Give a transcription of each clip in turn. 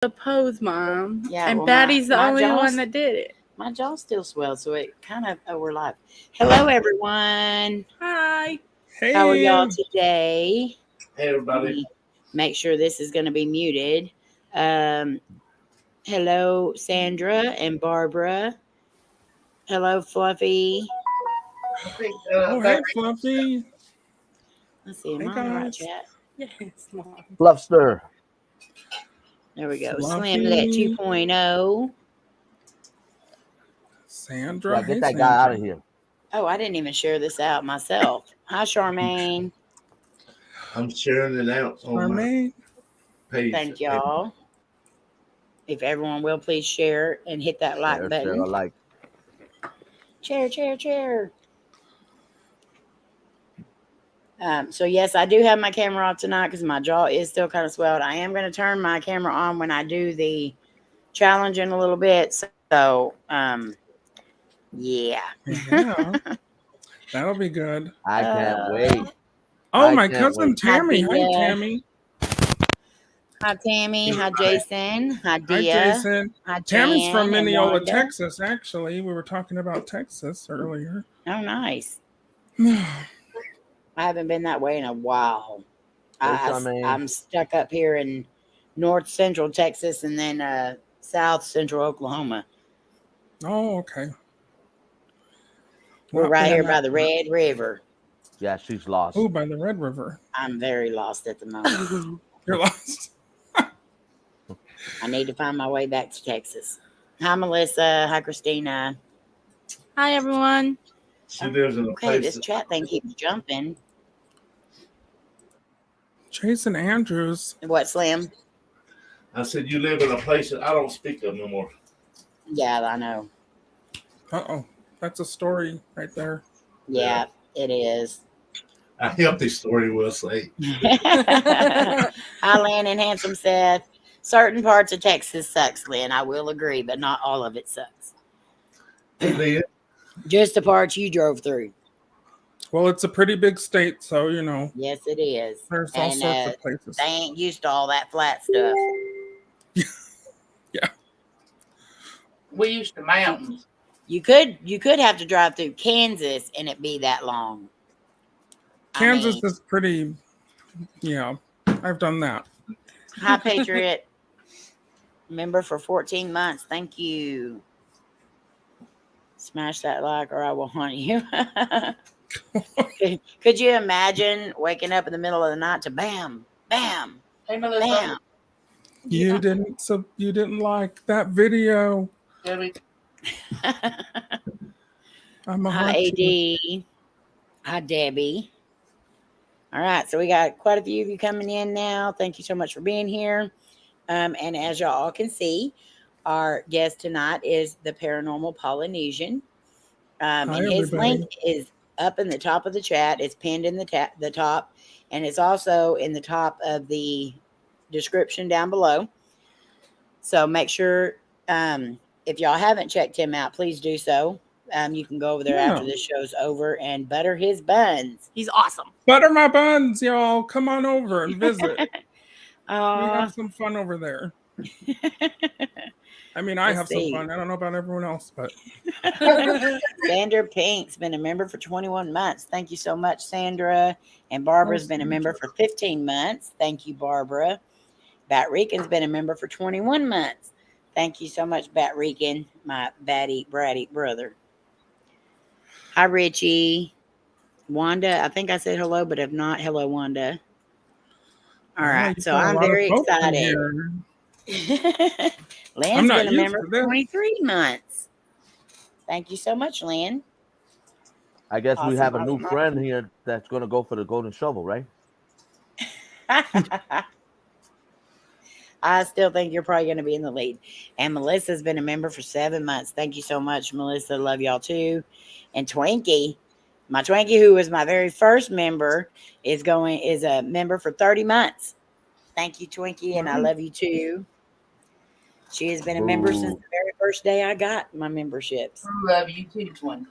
the pose, Mom. Yeah, and well, Batty's the my only jaw's- one that did it. My jaw still swells, so it kind of overlapped. Hello, everyone. Hi. Hey. How are y'all today? Hey, everybody. Make sure this is going to be muted. Hello, Sandra and Barbara. Hello, Fluffy. I think, Oh, hey, Fluffy. Let's see, am Hey, I on the right guys. chat? Yes, Mom. Bluffster. There we go. Fluffy. Slimlet 2.0. Sandra. Yeah, get Hey, that Sandra. guy out of here. Oh, I didn't even share this out myself. Hi, Charmaine. I'm sharing it out on my Charmaine. page. Thank y'all. If everyone will please share and hit that like Share, button. like. Chair. So yes, I do have my camera off tonight because my jaw is still kind of swelled. I am going to turn my camera on when I do the challenge in a little bit. So, yeah. Yeah. That'll be good. I can't wait. Oh, I my can't cousin wait. Tammy. Hi, Hi, Dia. Tammy. Hi, Tammy. Hi, Jason. Hi, Hi, Dia. Jason. Hi, Tammy's Jan from and Mineola, Wanda. Texas, actually. We were talking about Texas earlier. Oh, nice. Yeah. I haven't been that way in a while. Charmaine. I'm stuck up here in north central Texas and then south central Oklahoma. Oh, okay. We're Not right been here in by that the part. Red River. Yeah, she's lost. Oh, by the Red River. I'm very lost at the moment. You're lost. I need to find my way back to Texas. Hi, Melissa. Hi, Christina. Hi, everyone. She lives in a Okay, place. this chat thing keeps jumping. Jason Andrews. What, Slim? I said, you live in a place that I don't speak of no more. Yeah, I know. Uh-oh. That's a story right there. Yeah, it is. A healthy story, we'll say. Hi, Lynn and Handsome Seth. Certain parts of Texas sucks, Lynn. I will agree, but not all of it sucks. Then, Just the parts you drove through. Well, it's a pretty big state, so, you know, Yes, it is. there's all And sorts of places. they ain't used to all that flat stuff. Yeah. We used to mountains. You could have to drive through Kansas and it be that long. Kansas I mean, is pretty, yeah, I've done that. Hi, Patriot. Member for 14 months. Thank you. Smash that like or I will haunt you. Could you imagine waking up in the middle of the night to bam, bam, Hey, Melissa. bam? You didn't like that video. Debbie. I'm a Hi, hot AD. Hi, Debbie. All right, so we got quite a few of you coming in now. Thank you so much for being here. And as y'all all can see, our guest tonight is the Paranormal Polynesian. Hi, And his everybody. link is up in the top of the chat. It's pinned in the top, and it's also in the top of the description down below. So make sure, if y'all haven't checked him out, please do so. You can go over there after this show's over and butter his buns. He's awesome. Butter my buns, y'all. Come on over and visit. We Uh, have some fun over there. I mean, I Let's have see. some fun. I don't know about everyone else, but Sandra Pink's been a member for 21 months. Thank you so much, Sandra. And Barbara's been a member for 15 months. Thank you, Barbara. Bat Rican's been a member for 21 months. Thank you so much, Bat Rican, my batty bratty brother. Hi, Richie. Wanda, I think I said hello, but if not, hello, Wanda. All yeah, right, you've so got a I'm lot of very folks in excited. here. Lynn's I'm not been a used member to for this. 23 months. Thank you so much, Lynn. I guess we have a new Awesome. friend here that's going to go for the golden shovel, right? I still think you're probably going to be in the lead. And Melissa's been a member for 7 months. Thank you so much, Melissa. Love y'all too. And Twinkie, my Twinkie, who was my very first member, is a member for 30 months. Thank you, Twinkie, and I love you too. She has been a member since the very first day I got my memberships. Love you too, Twin.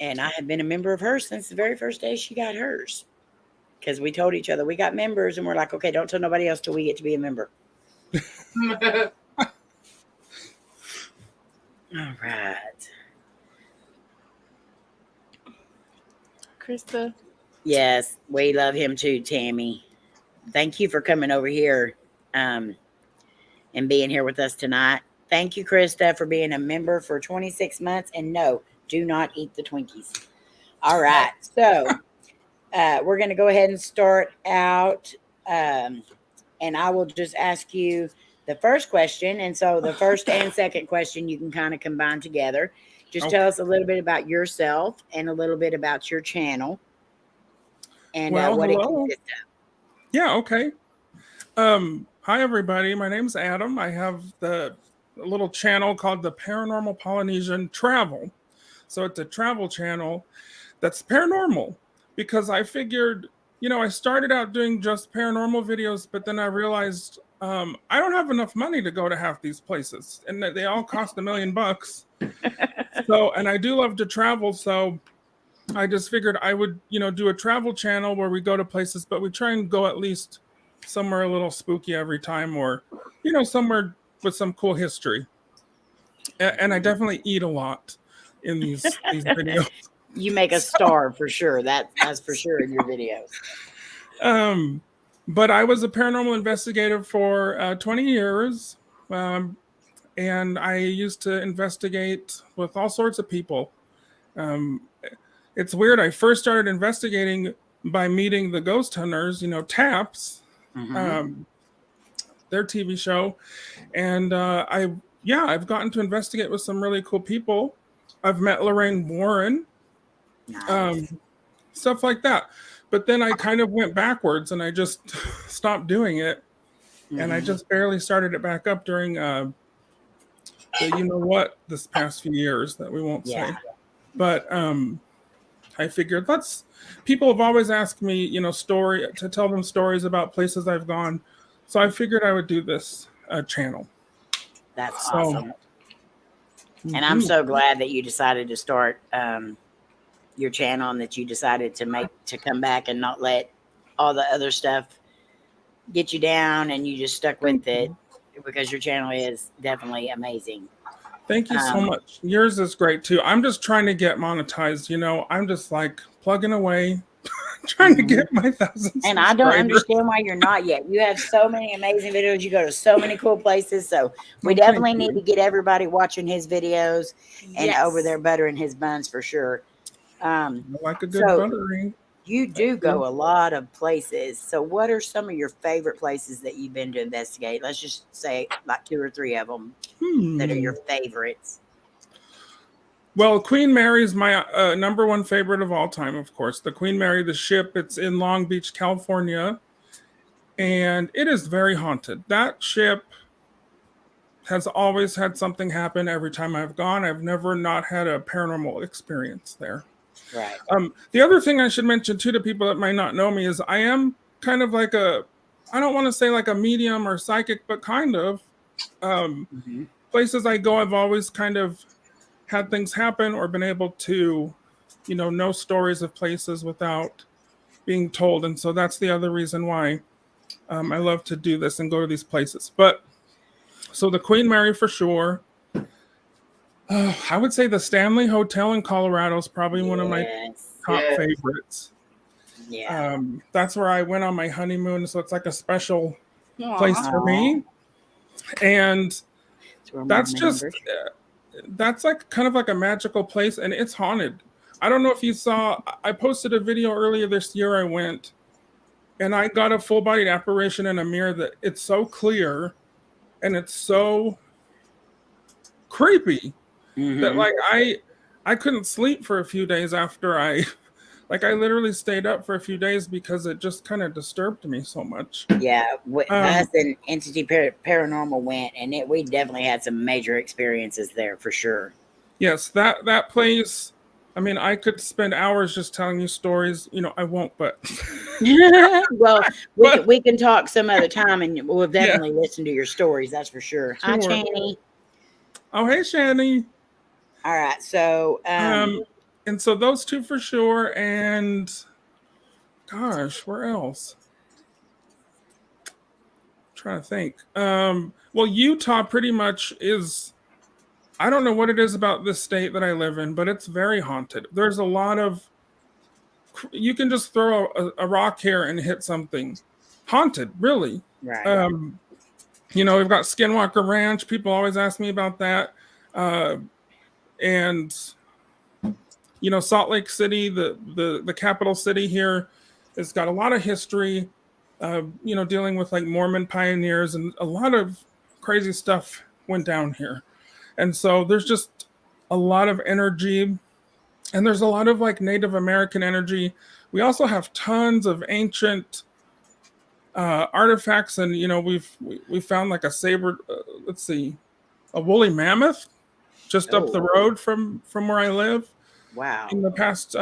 And I have been a member of hers since the very first day she got hers. because we told each other we got members, and we're like, okay, don't tell nobody else till we get to be a member. All right. Krista. Yes, we love him too, Tammy. Thank you for coming over here and being here with us tonight. Thank you, Krista, for being a member for 26 months. And no, do not eat the Twinkies. All right. So we're going to go ahead and start out. And I will just ask you the first question. And so the first and second question you can kind of combine together. Just tell us a little bit about yourself and a little bit about your channel and what it consists of. Yeah, okay. Hi, everybody. My name's Adam. I have a little channel called the Paranormal Polynesian Travel. So it's a travel channel that's paranormal because I figured, I started out doing just paranormal videos, but then I realized I don't have enough money to go to half these places, and they all cost $1 million. So, and I do love to travel, so I just figured I would, do a travel channel where we go to places, but we try and go at least somewhere a little spooky every time, or, somewhere with some cool history. And I definitely eat a lot in these videos. You make a star for sure. That's for sure in your videos. But I was a paranormal investigator for 20 years. And I used to investigate with all sorts of people. It's weird. I first started investigating by meeting the ghost hunters, Taps, their TV show. And I've gotten to investigate with some really cool people. I've met Lorraine Warren, Nice. Stuff like that. But then I kind of went backwards and I just stopped doing it. And I just barely started it back up during this past few years that we won't say. But I figured people have always asked me, to tell them stories about places I've gone. So I figured I would do this channel. That's awesome. And I'm so glad that you decided to start your channel and that you decided to come back and not let all the other stuff get you down, and you just stuck with it because your channel is definitely amazing. Thank you so much. Yours is great too. I'm just trying to get monetized. I'm just like plugging away, trying to get my thousands. And I don't understand why you're not yet. You have so many amazing videos. You go to so many cool places. So we definitely need to get everybody watching his videos and over there buttering his buns for sure. I like a good buttering. You do go a lot of places. So what are some of your favorite places that you've been to investigate? Let's just say like 2 or 3 of them that are your favorites. Well, Queen Mary is my number one favorite of all time, of course. The Queen Mary, the ship, it's in Long Beach, California. And it is very haunted. That ship has always had something happen every time I've gone. I've never not had a paranormal experience there. Right. The other thing I should mention too to people that might not know me is I am kind of like I don't want to say like a medium or psychic, but kind of. Places I go, I've always kind of had things happen or been able to, know stories of places without being told. And so that's the other reason why I love to do this and go to these places. But so the Queen Mary for sure. I would say the Stanley Hotel in Colorado is probably one of my top favorites. Yeah. That's where I went on my honeymoon. So it's like a special place for me. And that's like kind of like a magical place, and it's haunted. I don't know if you saw, I posted a video earlier this year I went, and I got a full-bodied apparition in a mirror that it's so clear and it's so creepy that like I couldn't sleep for a few days after I literally stayed up for a few days because it just kind of disturbed me so much. Yeah, us and Entity Paranormal went, and we definitely had some major experiences there for sure. Yes, that place. I mean, I could spend hours just telling you stories. I won't, but well, we can talk some other time, and we'll definitely listen to your stories. That's for sure. Hi, Channy. Oh, hey, Shanny. All right, so and so those two for sure, and Gosh, where else? Trying to think. Well, Utah pretty much is. I don't know what it is about this state that I live in, but it's very haunted. There's a lot of. You can just throw a rock here and hit something. Haunted, really. Right. You know, we've got Skinwalker Ranch. People always ask me about that. And you know, Salt Lake City, the capital city here, has got a lot of history. You know, dealing with like Mormon pioneers, and a lot of crazy stuff went down here. And so there's just a lot of energy, and there's a lot of like Native American energy. We also have tons of ancient artifacts, and you know, we found like a saber. Let's see, a woolly mammoth just up the road from where I live. Wow. In the past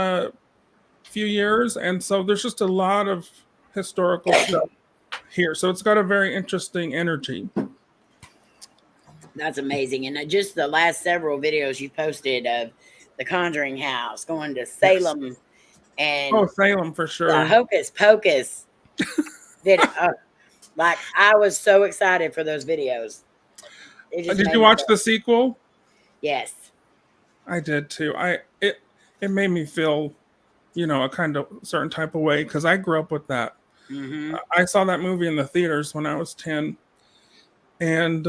few years, and so there's just a lot of historical stuff here. So it's got a very interesting energy. That's amazing. And just the last several videos you posted of the Conjuring House, going to Salem, and Salem for sure. Hocus Pocus. Like, I was so excited for those videos. Did you watch the sequel? Yes. I did too. It made me feel, you know, a kind of certain type of way, because I grew up with that. Mm-hmm. I saw that movie in the theaters when I was 10. And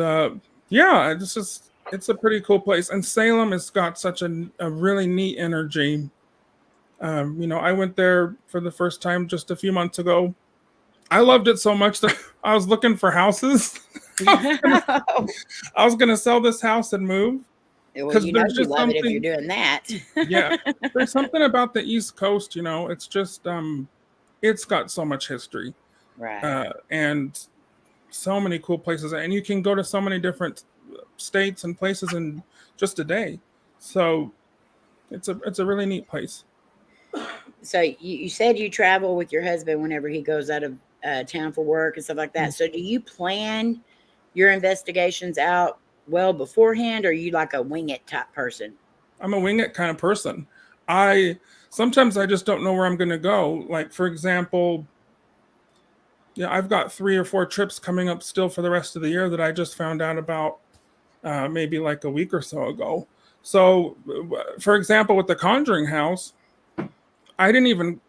yeah, it's a pretty cool place. And Salem has got such a really neat energy. You know, I went there for the first time just a few months ago. I loved it so much that I was looking for houses. I was going to sell this house and move. Well, you know you love it if you're doing that. Yeah, there's something about the East Coast, you know. It's just it's got so much history, right? And so many cool places, and you can go to so many different states and places in just a day. So it's a really neat place. So you said you travel with your husband whenever he goes out of town for work and stuff like that. So do you plan your investigations out well beforehand, or are you like a wing it type person? I'm a wing it kind of person. Sometimes I just don't know where I'm going to go. Like, for example, yeah, I've got 3 or 4 trips coming up still for the rest of the year that I just found out about maybe like a week or so ago. So, for example, with the Conjuring House, I didn't even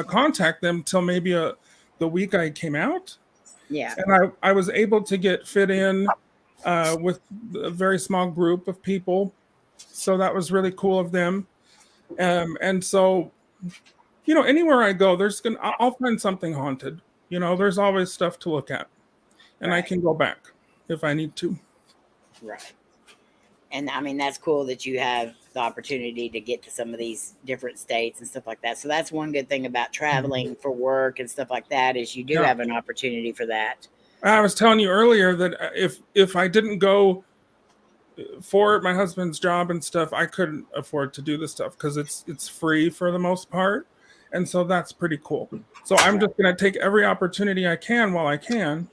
contact them till maybe the week I came out. Yeah. And I was able to fit in with a very small group of people. So that was really cool of them. And so, you know, anywhere I go, I'll find something haunted. You know, there's always stuff to look at. And I can go back if I need to. Right. And I mean, that's cool that you have the opportunity to get to some of these different states and stuff like that. So that's one good thing about traveling for work and stuff like that, is you do have an opportunity for that. I was telling you earlier that if I didn't go for my husband's job and stuff, I couldn't afford to do this stuff, because it's free for the most part. And so that's pretty cool. So I'm just going to take every opportunity I can while I can,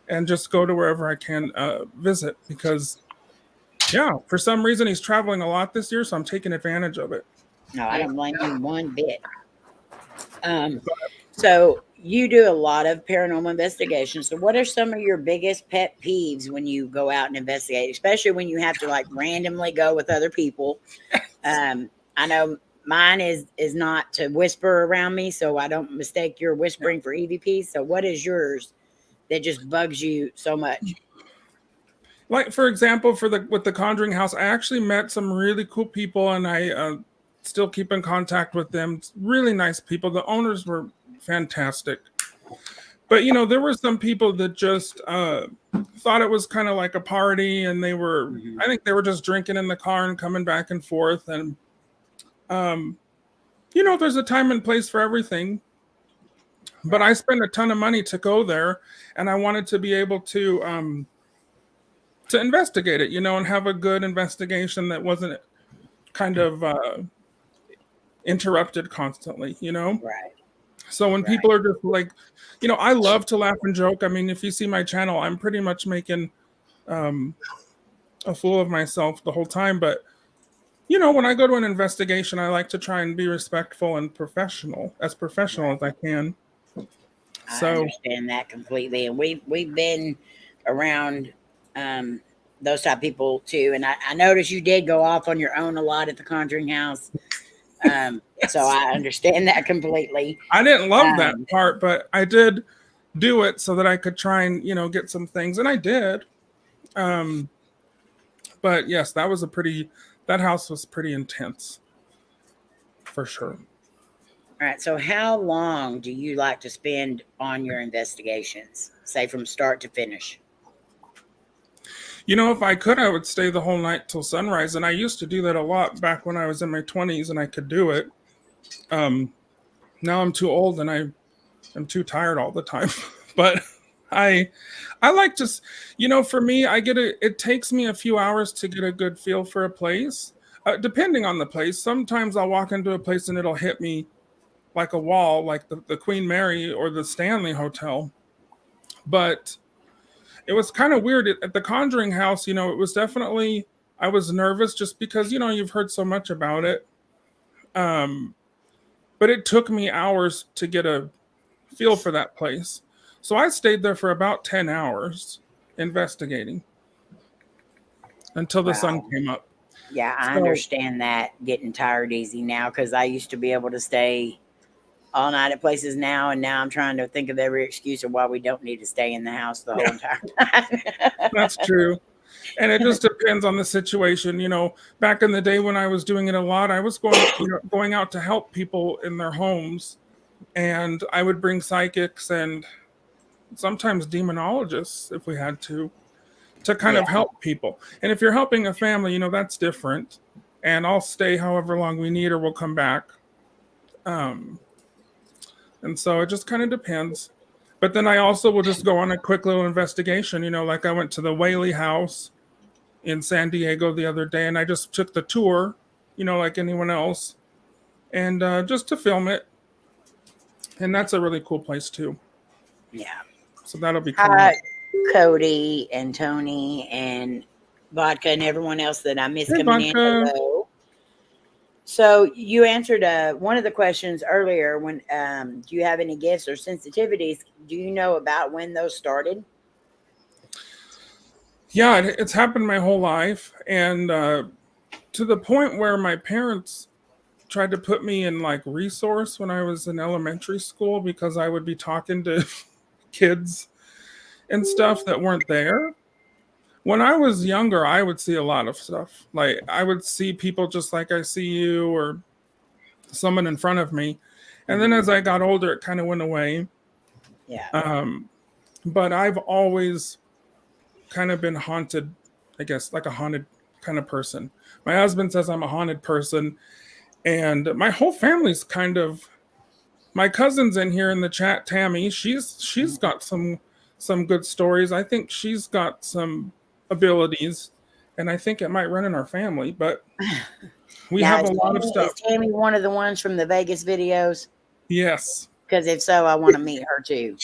and just go to wherever I can visit, because yeah, for some reason he's traveling a lot this year, so I'm taking advantage of it. No, I don't blame you one bit. So you do a lot of paranormal investigations. So what are some of your biggest pet peeves when you go out and investigate, especially when you have to like randomly go with other people? I know mine is not to whisper around me, so I don't mistake your whispering for EVP. So what is yours that just bugs you so much? Like, for example, with the Conjuring House, I actually met some really cool people, and I still keep in contact with them. Really nice people. The owners were fantastic. But, you know, there were some people that just thought it was kind of like a party, and I think they were just drinking in the car and coming back and forth. And, you know, there's a time and place for everything. But I spent a ton of money to go there, and I wanted to be able to investigate it, you know, and have a good investigation that wasn't kind of interrupted constantly, you know? Right. So when people are just like, you know, I love to laugh and joke. I mean, if you see my channel, I'm pretty much making a fool of myself the whole time. But, when I go to an investigation, I like to try and be respectful and professional as I can. I So understand that completely, and we've been around those type of people too. And I noticed you did go off on your own a lot at the Conjuring House, so I understand that completely. I didn't love that part, but I did do it so that I could try and get some things, and I did. But yes, that house was pretty intense, for sure. All right. So, how long do you like to spend on your investigations? Say from start to finish. If I could, I would stay the whole night till sunrise, and I used to do that a lot back when I was in my 20s, and I could do it. Now I'm too old, and I'm too tired all the time. But I like to, for me, it takes me a few hours to get a good feel for a place, depending on the place. Sometimes I'll walk into a place and it'll hit me like a wall, like the Queen Mary or the Stanley Hotel. But it was kind of weird at the Conjuring House. It was definitely, I was nervous just because, you've heard so much about it. But it took me hours to get a feel for that place. So I stayed there for about 10 hours investigating until the sun came up. Yeah, I understand that, getting tired easy now, because I used to be able to stay all night at places now, and now I'm trying to think of every excuse of why we don't need to stay in the house the whole entire time. That's true. And it just depends on the situation. Back in the day when I was doing it a lot, I was going out to help people in their homes, and I would bring psychics and sometimes demonologists if we had to kind of help people. And if you're helping a family, that's different. And I'll stay however long we need, or we'll come back. And so it just kind of depends. But then I also will just go on a quick little investigation. Like I went to the Whaley House in San Diego the other day, and I just took the tour, like anyone else, and just to film it. And that's a really cool place too. Yeah. So that'll be cool. Cody and Tony and Vodka and everyone else that I missed coming in. Hello. So you answered one of the questions earlier. When do you have any gifts or sensitivities? Do you know about when those started? Yeah, it's happened my whole life, and to the point where my parents tried to put me in like resource when I was in elementary school, because I would be talking to kids and stuff that weren't there. When I was younger, I would see a lot of stuff. Like I would see people just like I see you, or someone in front of me. And then as I got older, it kind of went away. Yeah. But I've always kind of been haunted, I guess, like a haunted kind of person. My husband says I'm a haunted person, and my whole family's kind of, my cousin's in here in the chat, Tammy, she's got some good stories. I think she's got some abilities, and I think it might run in our family, but we have a lot of stuff. Is Tammy one of the ones from the Vegas videos? Yes. Because if so, I want to meet her too.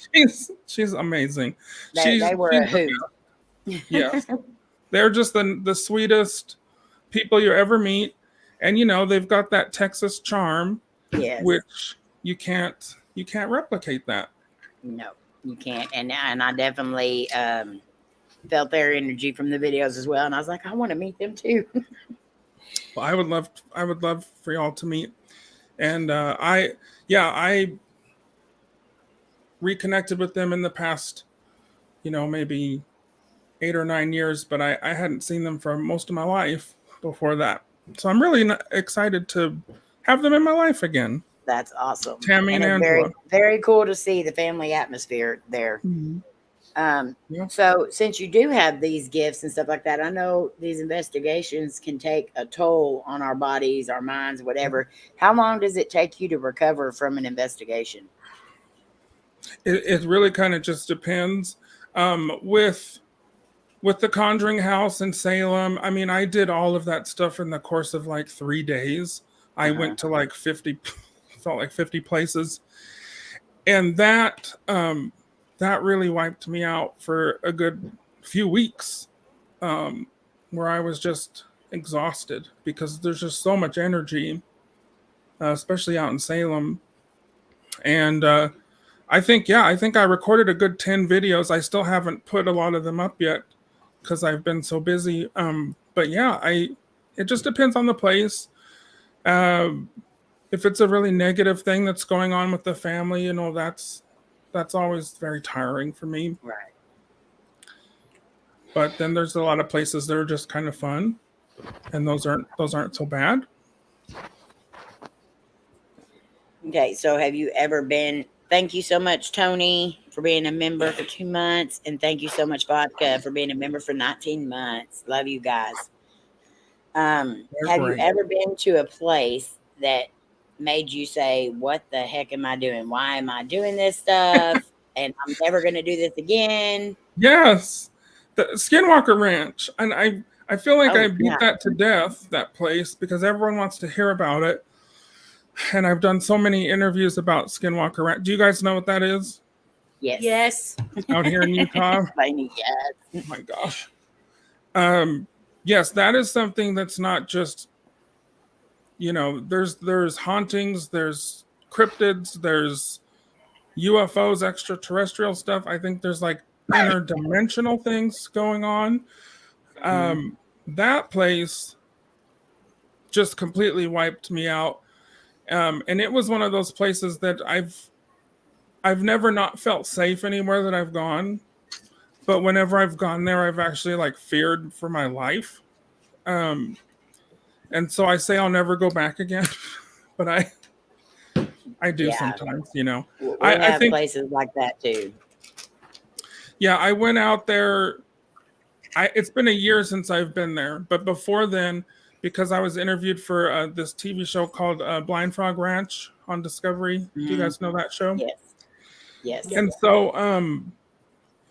She's amazing. They were a hoot. Yes. They're just the sweetest people you ever meet. And they've got that Texas charm, which you can't replicate that. No, you can't. And I definitely felt their energy from the videos as well. And I was like, I want to meet them too. Well, I would love for y'all to meet. And I reconnected with them in the past, maybe 8 or 9 years, but I hadn't seen them for most of my life before that. So I'm really excited to have them in my life again. That's awesome. Tammy and Angela. Very, very cool to see the family atmosphere there. Mm-hmm. So since you do have these gifts and stuff like that, I know these investigations can take a toll on our bodies, our minds, whatever. How long does it take you to recover from an investigation? It really kind of just depends. With the Conjuring House in Salem, I mean, I did all of that stuff in the course of like 3 days. I went to like 50 places, and that really wiped me out for a good few weeks, where I was just exhausted because there's just so much energy, especially out in Salem. And I think I recorded a good 10 videos. I still haven't put a lot of them up yet because I've been so busy. But yeah, it just depends on the place. If it's a really negative thing that's going on with the family, you know, that's always very tiring for me. Right. But then there's a lot of places that are just kind of fun, and those aren't so bad. Okay, so have you ever been? Thank you so much, Tony, for being a member for 2 months, and thank you so much, Vodka, for being a member for 19 months. Love you guys. Have you ever been to a place that made you say, "What the heck am I doing? Why am I doing this stuff? And I'm never going to do this again"? Yes, the Skinwalker Ranch, and I feel like I beat yeah. that to death, that place, because everyone wants to hear about it. And I've done so many interviews about Skinwalker Ranch. Do you guys know what that is? Yes. Yes. Out here in Utah? Yes. Oh my gosh. Yes, that is something that's not just, you know, there's hauntings, there's cryptids, there's UFOs, extraterrestrial stuff. I think there's like interdimensional things going on. That place just completely wiped me out. And it was one of those places that I've never not felt safe anywhere that I've gone. But whenever I've gone there, I've actually like feared for my life. And so I say I'll never go back again. But I do sometimes, you know. I think places like that too. Yeah, I went out there. It's been a year since I've been there. But before then, because I was interviewed for this TV show called Blind Frog Ranch on Discovery. Do you guys know that show? Yes. Yes. And so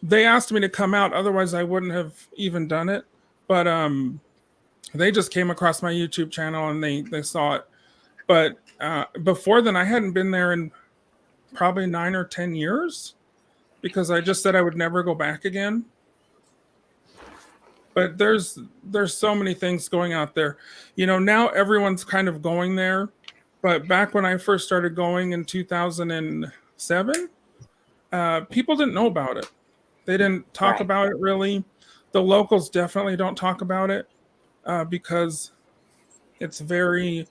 they asked me to come out. Otherwise, I wouldn't have even done it. But they just came across my YouTube channel and they saw it. But before then, I hadn't been there in probably 9 or 10 years because I just said I would never go back again. But there's so many things going out there. You know, now everyone's kind of going there. But back when I first started going in 2007, people didn't know about it. They didn't talk about it really. The locals definitely don't talk about it because it's a very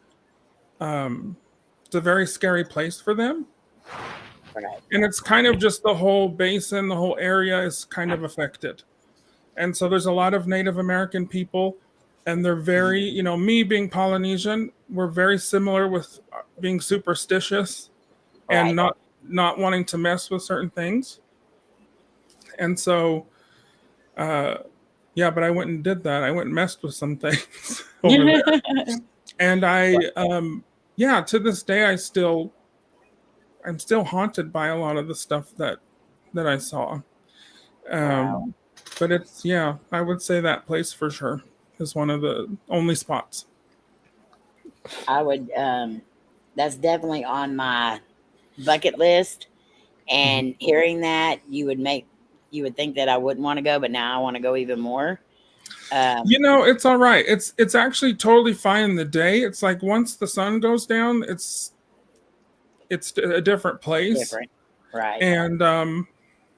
scary place for them. Right. And it's kind of just the whole basin, the whole area is kind of affected. And so there's a lot of Native American people, and they're very, you know, me being Polynesian, we're very similar with being superstitious and not wanting to mess with certain things. And so, but I went and did that. I went and messed with some things over there. And to this day, I'm still haunted by a lot of the stuff that I saw. But it's, I would say that place for sure is one of the only spots. I would, that's definitely on my bucket list. And hearing that, you would think that I wouldn't want to go, but now I want to go even more. You know, it's all right. It's actually totally fine in the day. It's like once the sun goes down, it's a different place. Different, right? And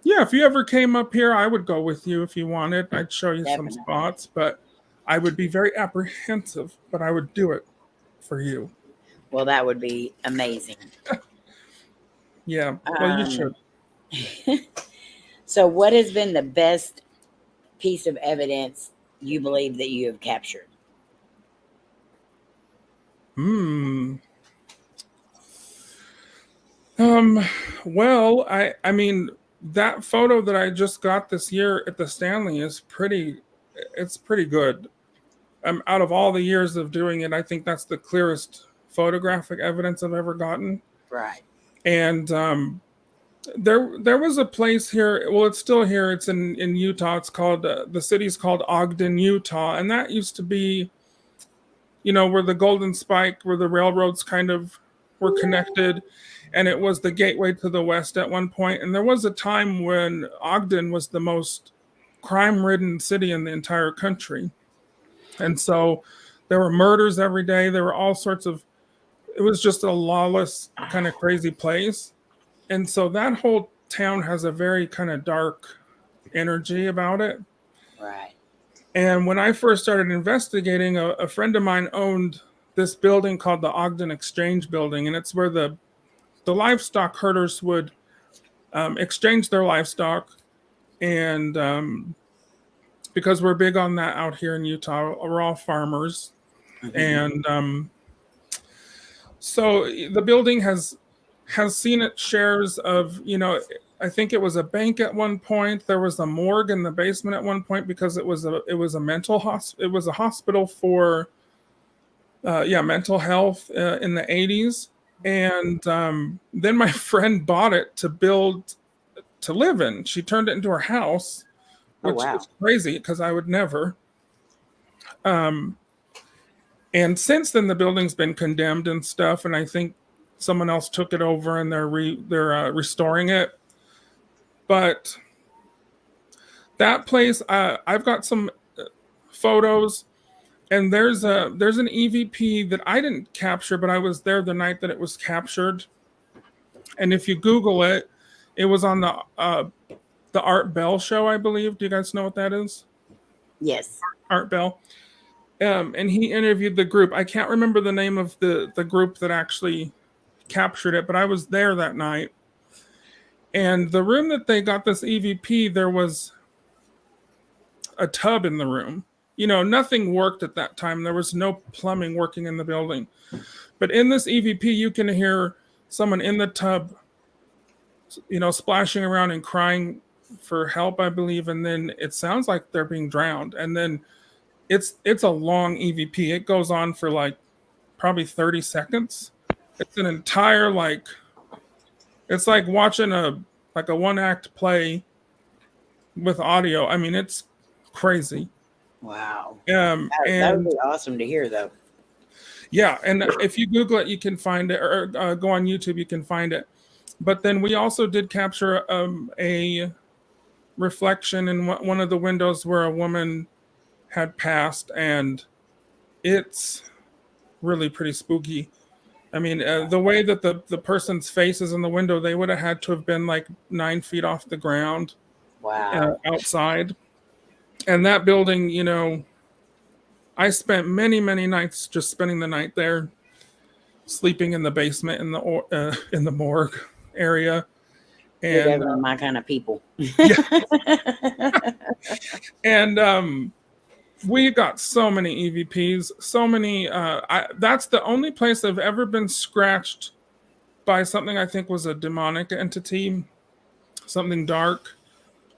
if you ever came up here, I would go with you if you wanted. I'd show you Definitely. some spots, but I would be very apprehensive, but I would do it for you. Well, that would be amazing. Yeah, well, you should. So what has been the best piece of evidence you believe that you have captured? Well, I mean, that photo that I just got this year at the Stanley is pretty good. Out of all the years of doing it, I think that's the clearest photographic evidence I've ever gotten. Right. And there was a place here. Well, it's still here. It's in Utah. It's called the city's called Ogden, Utah, and that used to be, you know, where the Golden Spike, where the railroads kind of were connected, and it was the gateway to the West at one point. And there was a time when Ogden was the most crime-ridden city in the entire country. And so there were murders every day. There were all sorts of, it was just a lawless kind of crazy place. And so that whole town has a very kind of dark energy about it. Right. And when I first started investigating, a friend of mine owned this building called the Ogden Exchange Building. And it's where the livestock herders would exchange their livestock. And because we're big on that out here in Utah, we're all farmers. And so the building has seen its shares of, I think it was a bank at one point. There was a morgue in the basement at one point because it was a mental hospital. It was a hospital for mental health in the 80s. And then my friend bought it to live in. She turned it into her house, which is crazy because I would never. And since then, the building's been condemned and stuff, and I think someone else took it over and they're restoring it. But that place, I've got some photos, and there's an EVP that I didn't capture, but I was there the night that it was captured. And if you Google it, it was on the Art Bell show, I believe. Do you guys know what that is? Yes. Art Bell. And he interviewed the group. I can't remember the name of the group that actually captured it, but I was there that night. And the room that they got this EVP, there was a tub in the room. Nothing worked at that time. There was no plumbing working in the building. But in this EVP, you can hear someone in the tub, splashing around and crying for help, I believe. And then it sounds like they're being drowned. And then it's a long EVP. It goes on for like probably 30 seconds. It's an entire it's like watching a one-act play with audio. I mean, it's crazy. Wow. And that would be awesome to hear, though. Yeah, and if you Google it, you can find it, or go on YouTube, you can find it. But then we also did capture a reflection in one of the windows where a woman had passed, and it's really pretty spooky. I mean, the way that the person's face is in the window, they would have had to have been like 9 feet off the ground. Wow. Outside. And that building, I spent many, many nights just spending the night there, sleeping in the basement in the morgue area. You're And definitely my kind of people. And we got so many EVPs, so many. That's the only place I've ever been scratched by something I think was a demonic entity, something dark,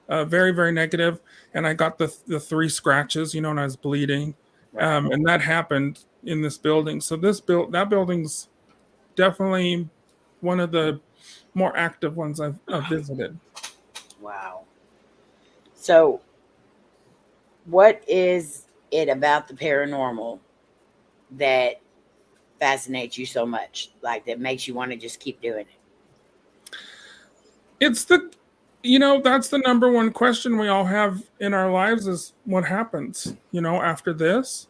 very, very negative. And I got the 3 scratches, and I was bleeding. And that happened in this building. So that building's definitely one of the more active ones I've visited. Wow. So, what is it about the paranormal that fascinates you so much, that makes you want to just keep doing it? It's that's the number one question we all have in our lives is what happens, after this.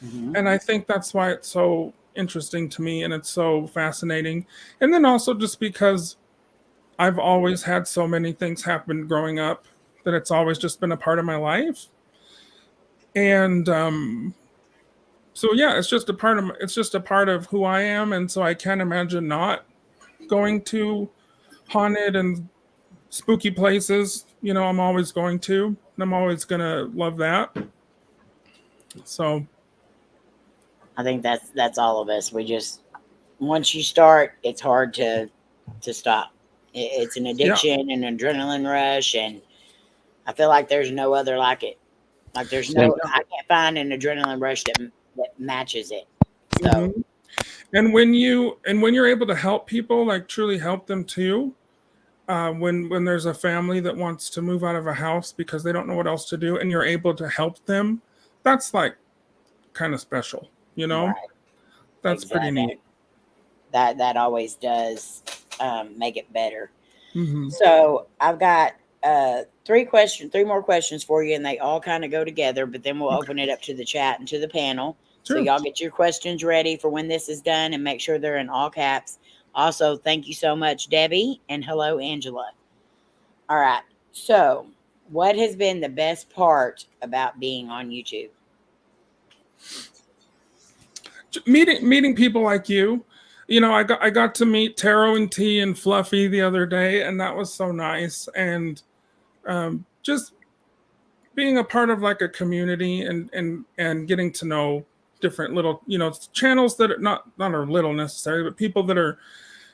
Mm-hmm. And I think that's why it's so interesting to me and it's so fascinating. And then also just because I've always had so many things happen growing up that it's always just been a part of my life. And so yeah, it's just a part of who I am. And so I can't imagine not going to haunted and spooky places. I'm always going to, and I'm always gonna love that. So I think that's all of us. We just, once you start, it's hard to stop. It's an addiction, an adrenaline rush, and I feel like there's no other like it. I can't find an adrenaline rush that matches it. So, mm-hmm. And when you're able to help people, truly help them too. When there's a family that wants to move out of a house because they don't know what else to do, and you're able to help them, that's kind of special, Right. That's exactly. pretty neat. That always does make it better. Mm-hmm. So I've got three more questions for you, and they all kind of go together, but then we'll open it up to the chat and to the panel. Sure. So y'all get your questions ready for when this is done and make sure they're in all caps. Also, thank you so much, Debbie, and hello, Angela. All right. So, what has been the best part about being on YouTube? Meeting people like you. You know, I got to meet Taro and T and Fluffy the other day, and that was so nice. And just being a part of like a community and getting to know different little, you know, channels that are not are little necessarily, but people that are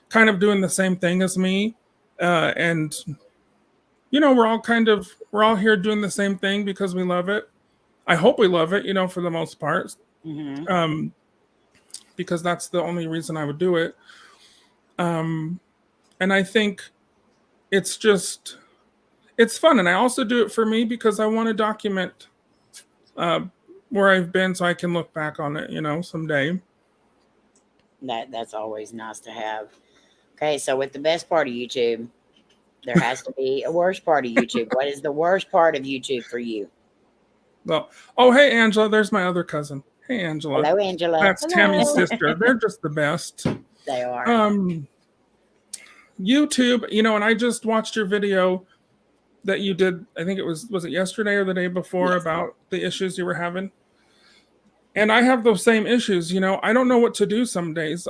kind of doing the same thing as me. And you know, we're all here doing the same thing because we love it. I hope we love it, you know, for the most part. Mm-hmm. Because that's the only reason I would do it. And I think it's fun. And I also do it for me because I want to document where I've been so I can look back on it, you know, someday. That's always nice to have. Okay, so with the best part of YouTube, there has to be a worst part of YouTube. What is the worst part of YouTube for you? Well, oh, hey, Angela, there's my other cousin. Hey, Angela. Hello, Angela. That's Hello. Tammy's sister. They're just the best. They are. YouTube, you know, and I just watched your video that you did. I think was it yesterday or the day before, Yes. about the issues you were having. And I have those same issues, you know. I don't know what to do some days,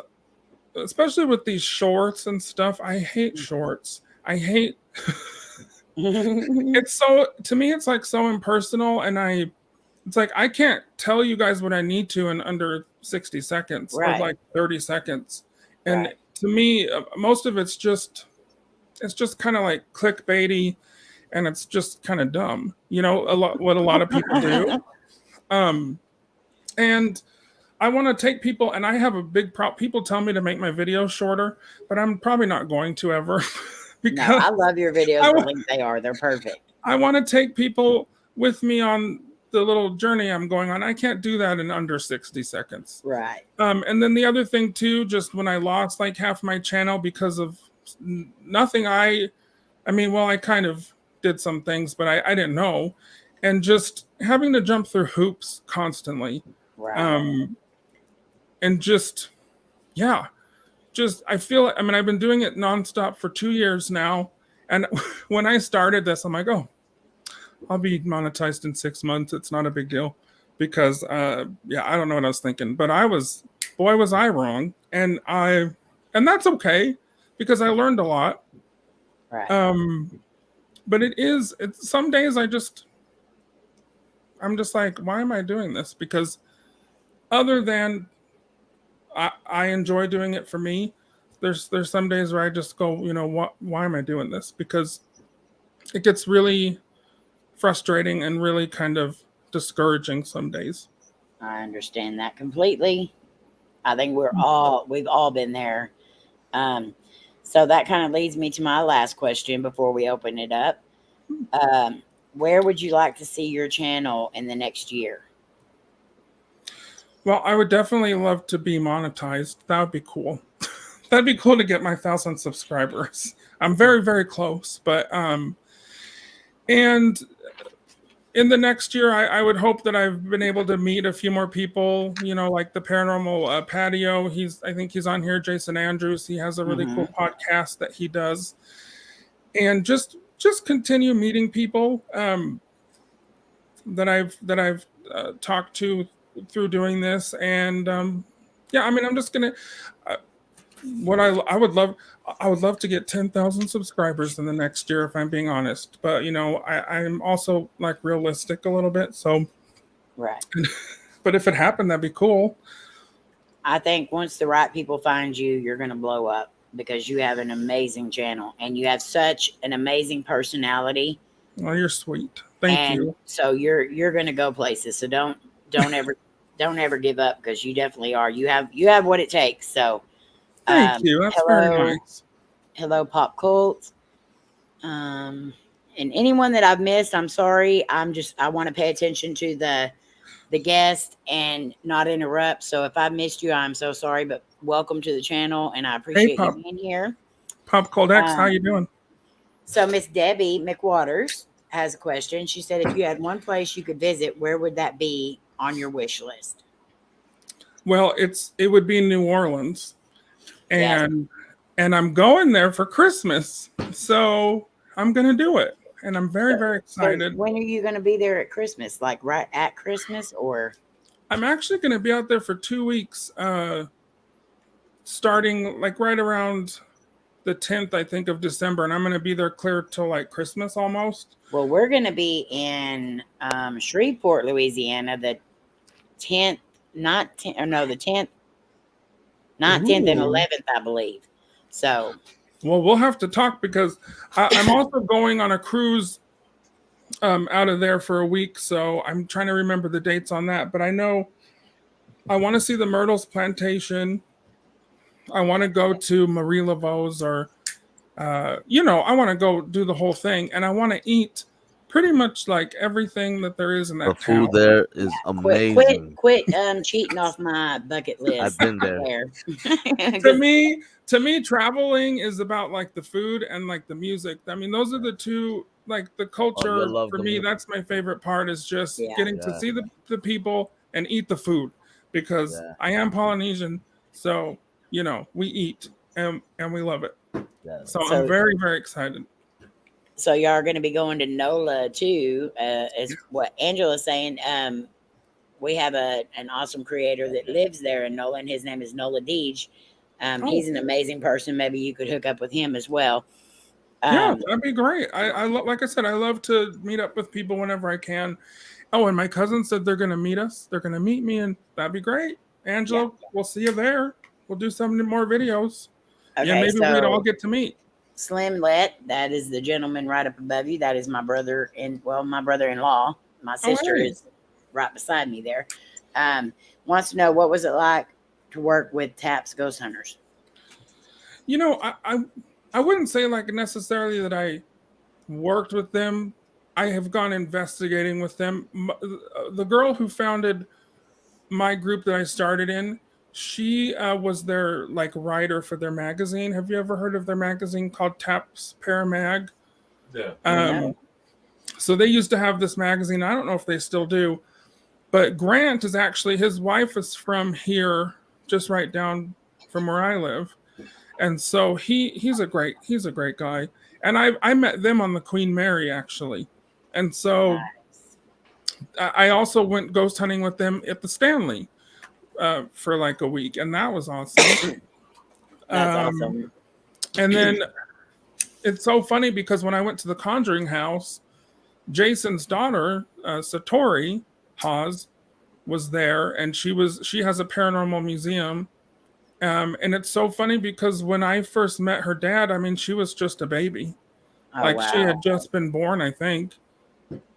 especially with these shorts and stuff. I hate shorts. I hate it's so, to me, it's like so impersonal, and it's like I can't tell you guys what I need to in under 60 seconds Right. or like 30 seconds. And Right. to me, most of it's just kind of like clickbaity, and it's just kind of dumb, you know, what a lot of people do. And I want to take people, and I have a big problem. People tell me to make my videos shorter, but I'm probably not going to ever. No, I love your videos. I think they are. They're perfect. I want to take people with me on the little journey I'm going on. I can't do that in under 60 seconds. Right. And then the other thing too, just when I lost like half my channel because of nothing, I kind of did some things, but I didn't know. And just having to jump through hoops constantly. Right. And I feel, I mean, I've been doing it nonstop for 2 years now. And when I started this, I'm like, oh, I'll be monetized in 6 months. It's not a big deal because, I don't know what I was thinking, but was I wrong. And that's okay because I learned a lot. Right. But it's some days I'm just like, why am I doing this? Because other than I enjoy doing it for me, there's some days where I just go, you know, why am I doing this? Because it gets really frustrating and really kind of discouraging some days. I understand that completely. I think we've all been there. So that kind of leads me to my last question before we open it up. Where would you like to see your channel in the next year? Well, I would definitely love to be monetized. That would be cool. That'd be cool to get my 1,000 subscribers. I'm very, very close, but and in the next year, I would hope that I've been able to meet a few more people, you know, like the Paranormal Patio. I think he's on here, Jason Andrews. He has a really cool podcast that he does. And just continue meeting people that I've talked to through doing this. And I'm just going to, I would love to get 10,000 subscribers in the next year, if I'm being honest. But, you know, I'm also like realistic a little bit. So, right. But if it happened, that'd be cool. I think once the right people find you, you're going to blow up because you have an amazing channel and you have such an amazing personality. Oh, you're sweet. Thank you. So you're going to go places. So don't ever give up because you definitely are. You have what it takes. So. Thank you. That's very nice. Hello, Pop Cult. And anyone that I've missed, I'm sorry. I want to pay attention to the guest and not interrupt. So if I missed you, I'm so sorry. But welcome to the channel, and I appreciate you being here. Pop Cult X, how you doing? So Miss Debbie McWaters has a question. She said, if you had one place you could visit, where would that be on your wish list? Well, it would be New Orleans, Yes. and I'm going there for Christmas, so I'm gonna do it, and I'm very, very So excited. when are you going to be there at Christmas? Like right at Christmas, or? I'm actually gonna be out there for 2 weeks, starting like right around the 10th, I think, of December, and I'm gonna be there clear till like Christmas almost. Well, we're going to be in Shreveport, Louisiana, the 10th, not 10, or no, the 10th, not 10th and Ooh. 11th, I believe. So, Well, we'll have to talk because I'm also going on a cruise out of there for a week, so I'm trying to remember the dates on that. But I know I want to see the Myrtles Plantation. I want to go to Marie Laveau's, or I want to go do the whole thing, and I want to eat pretty much like everything that there is in The that town. food there is amazing. quit cheating off my bucket list. I've been there. To me, traveling is about like the food and like the music. I mean, those are the two, like the culture love for the me. music. That's my favorite part, is just getting to Yeah. see the people and eat the food, because Yeah. I am Polynesian, so we eat and we love it. Yeah. So So- I'm very, very excited. So y'all are going to be going to NOLA too, is what Angela's saying. We have an awesome creator that lives there in NOLA, and his name is Nola Deej. He's an amazing person. Maybe you could hook up with him as well. Yeah, that'd be great. Like I said, I love to meet up with people whenever I can. Oh, and my cousin said they're going to meet us. They're going to meet me, and that'd be great. Angela, we'll see you there. We'll do some more videos. Okay, Yeah, maybe so we'd all get to meet. Slim Let, that is the gentleman right up above you. That is my brother-in-law. My sister hey. is right beside me there. Wants to know, what was it like to work with TAP's Ghost Hunters? I wouldn't say like necessarily that I worked with them. I have gone investigating with them. The girl who founded my group that I started in, she was their like writer for their magazine. Have you ever heard of their magazine called TAP's Paramag? Yeah. No. So they used to have this magazine. I don't know if they still do, but Grant is actually, his wife is from here, just right down from where I live, and so he's a great guy. And I met them on the Queen Mary actually, and so I also went ghost hunting with them at the Stanley for like a week, and that was awesome. That's awesome. And then it's so funny because when I went to the Conjuring house, Jason's daughter, Satori Hawes, was there, and she has a paranormal museum. And it's so funny because when I first met her dad, I mean, she was just a baby. She had just been born, I think.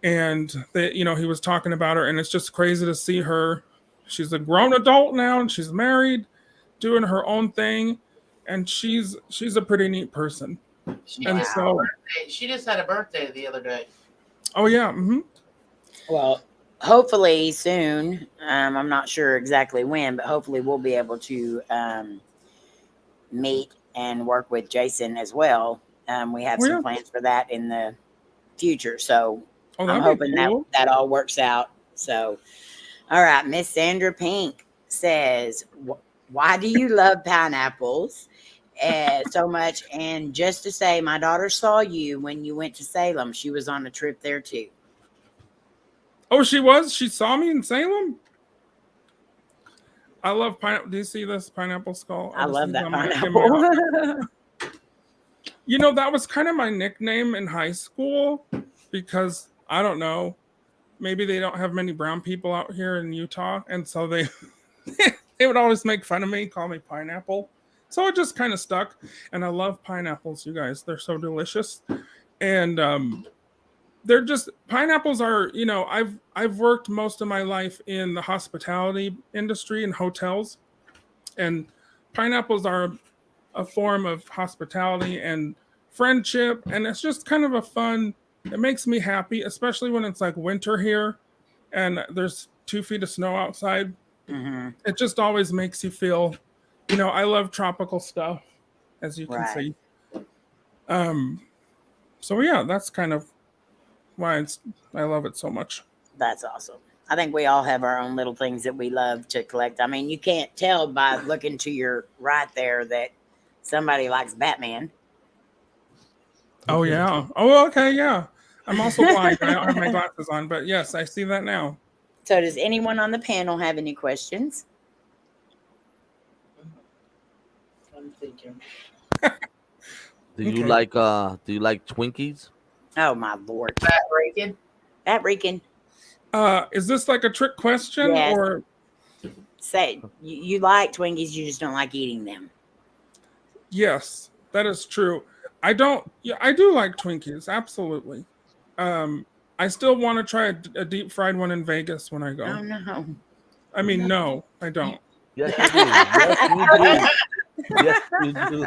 And he was talking about her, and it's just crazy to see her. She's a grown adult now, and she's married, doing her own thing, and she's a pretty neat person. She just had a birthday the other day. Oh yeah. Mm-hmm. Well, hopefully soon. I'm not sure exactly when, but hopefully we'll be able to meet and work with Jason as well. We have some plans for that in the future, so I'm hoping that all works out. So, all right, Miss Sandra Pink says, "Why do you love pineapples so much?" And just to say, my daughter saw you when you went to Salem. She was on a trip there too. Oh, she was? She saw me in Salem? I love pineapple. Do you see this pineapple skull? I love that pineapple. That was kind of my nickname in high school because, I don't know, maybe they don't have many brown people out here in Utah. And so they would always make fun of me, call me Pineapple. So it just kind of stuck. And I love pineapples, you guys. They're so delicious. And they're just, pineapples are, I've worked most of my life in the hospitality industry in hotels, and pineapples are a form of hospitality and friendship, and it's just kind of it makes me happy, especially when it's like winter here and there's 2 feet of snow outside. Mm-hmm. It just always makes you feel, I love tropical stuff, as you can see. So yeah, that's kind of why I love it so much. That's awesome. I think we all have our own little things that we love to collect. I mean, you can't tell by looking to your right there that somebody likes Batman. Oh yeah. Oh okay. Yeah. I'm also blind. I don't have my glasses on, but yes, I see that now. So, does anyone on the panel have any questions? I'm thinking. Do you Okay. like Twinkies? Oh my lord, Fat Reagan? that Rican. Is this like a trick question Yes. or? Say you like Twinkies, you just don't like eating them. Yes, that is true. I don't. Yeah, I do like Twinkies. Absolutely. I still want to try a deep fried one in Vegas when I go. Oh no. I mean, no, I don't. Yes, you do. Yes, you do.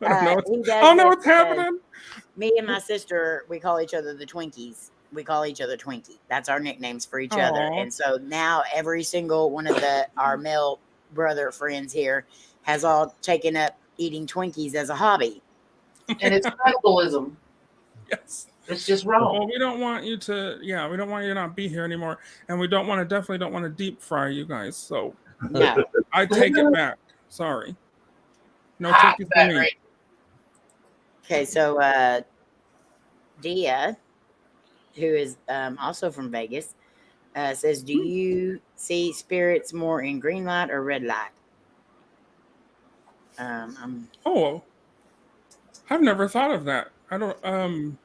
I don't know. He does Oh no, this it's because happening. Me and my sister, we call each other the Twinkies. We call each other Twinkie. That's our nicknames for each other. Aw. And so now every single one of our male brother friends here has all taken up eating Twinkies as a hobby. And it's cannibalism. Yes. It's just Well, wrong. we don't want you to. Yeah, we don't want you to not be here anymore, and we definitely don't want to deep fry you guys. So No. I take it back. Sorry. No Ha, Twinkies for Fat me. Reagan. Okay, so Dia, who is also from Vegas, says, do you see spirits more in green light or red light? Oh, I've never thought of that. I don't.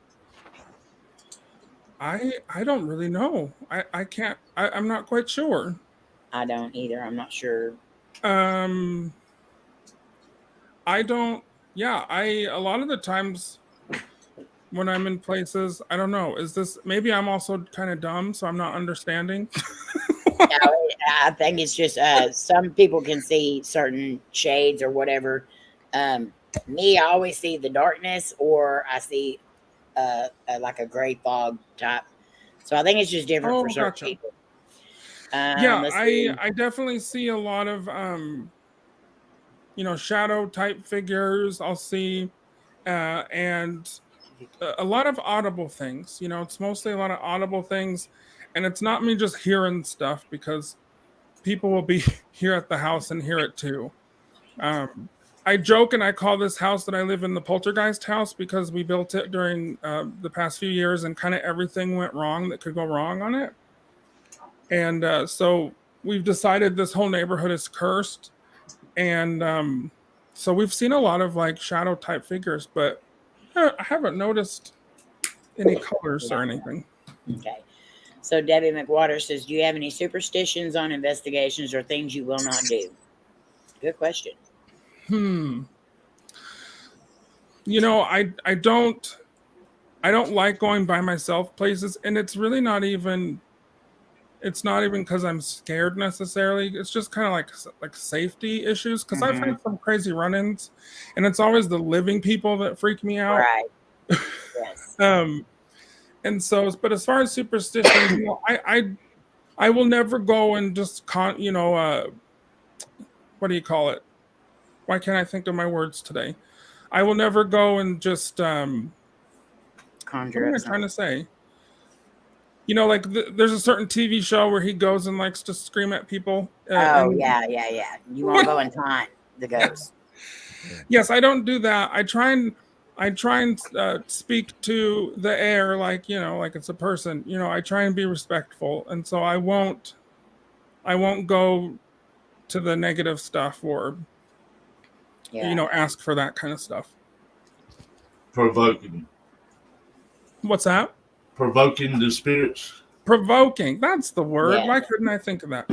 I don't really know. I can't. I'm not quite sure. I don't either. I'm not sure. I don't. Yeah, a lot of the times when I'm in places, I don't know. Is this maybe I'm also kind of dumb, so I'm not understanding? No, I think it's just some people can see certain shades or whatever. Me, I always see the darkness, or I see like a gray fog type. So I think it's just different for certain Gotcha. people. Yeah, let's see. I definitely see a lot of shadow type figures. I'll see and a lot of audible things. It's mostly a lot of audible things, and it's not me just hearing stuff because people will be here at the house and hear it too. I joke and I call this house that I live in the poltergeist house because we built it during the past few years and kind of everything went wrong that could go wrong on it. And so we've decided this whole neighborhood is cursed. And so we've seen a lot of like shadow type figures, but I haven't noticed any colors or anything. Okay. So Debbie McWater says, do you have any superstitions on investigations or things you will not do? Good question. I don't like going by myself places, and it's really not even because I'm scared necessarily. It's just kind of like safety issues because I've had some crazy run-ins, and it's always the living people that freak me out. Right. Yes. And so, but as far as superstitions, I will never go and just what do you call it? Why can't I think of my words today? I will never go and just conjure. what am I trying to say? There's a certain TV show where he goes and likes to scream at people. Yeah. You won't go and taunt the ghost. Yes, I don't do that. I try and speak to the air like it's a person. I try and be respectful, and so I won't go to the negative stuff or ask for that kind of stuff. Provoking. What's that? Provoking the spirits. Provoking. That's the word. Yeah. Why couldn't I think of that?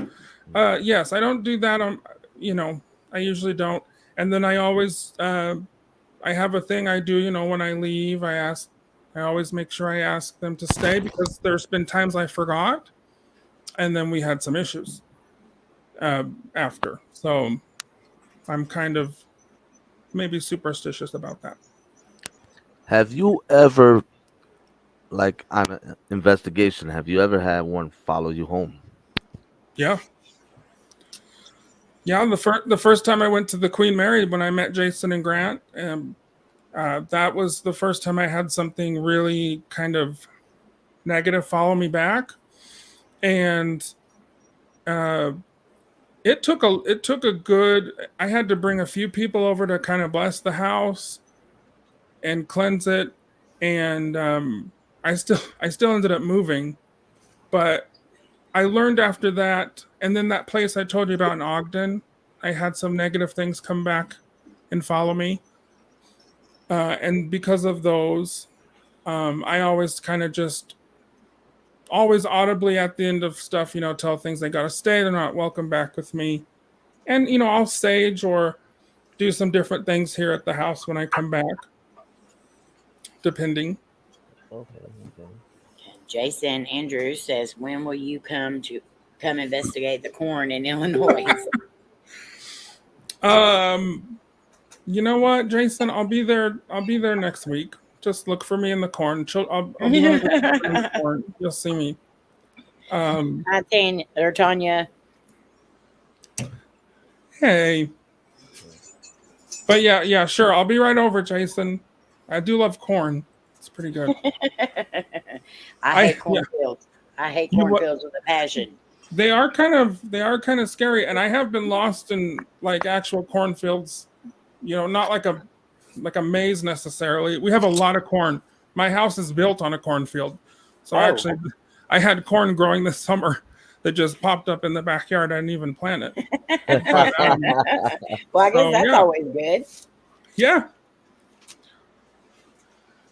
Yes, I don't do that. I usually don't. And then I always, I have a thing I do, when I leave, I always make sure I ask them to stay because there's been times I forgot and then we had some issues after. So I'm kind of maybe superstitious about that. Have you ever, like on an investigation, have you ever had one follow you home? Yeah. Yeah, the first time I went to the Queen Mary when I met Jason and Grant, That was the first time I had something really kind of negative follow me back, and it took a good. I had to bring a few people over to kind of bless the house and cleanse it, and I still ended up moving, but I learned after that, and then that place I told you about in Ogden, I had some negative things come back and follow me, and because of those, I always kind of just always audibly at the end of stuff, tell things they gotta stay, they're not welcome back with me, and I'll sage or do some different things here at the house when I come back, depending. Okay. Jason Andrews says, when will you come investigate the corn in Illinois? You know what, Jason? I'll be there next week. Just look for me in the corn. I'll be in the corn. You'll see me. Hi, Tanya. Hey. But yeah, sure. I'll be right over, Jason. I do love corn. It's pretty good. I hate cornfields. I hate cornfields with a passion. They are kind of scary, and I have been lost in like actual cornfields. Not like a maze necessarily. We have a lot of corn. My house is built on a cornfield, so actually, I had corn growing this summer that just popped up in the backyard. I didn't even plant it. But, well, I guess that's always good. Yeah.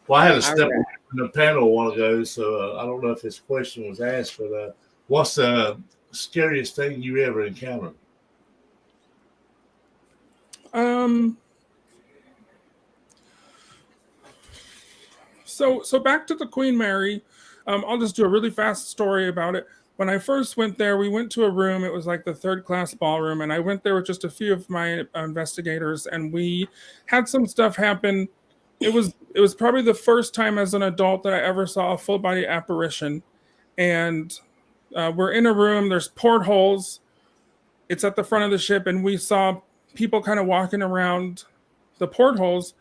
Well, I had a step in the panel a while ago, so I don't know if this question was asked, but what's the scariest thing you ever encountered? So back to the Queen Mary. I'll just do a really fast story about it. When I first went there, we went to a room. It was like the third class ballroom, and I went there with just a few of my investigators, and we had some stuff happen. It was probably the first time as an adult that I ever saw a full body apparition, and we're in a room. There's portholes. It's at the front of the ship, and we saw people kind of walking around the portholes,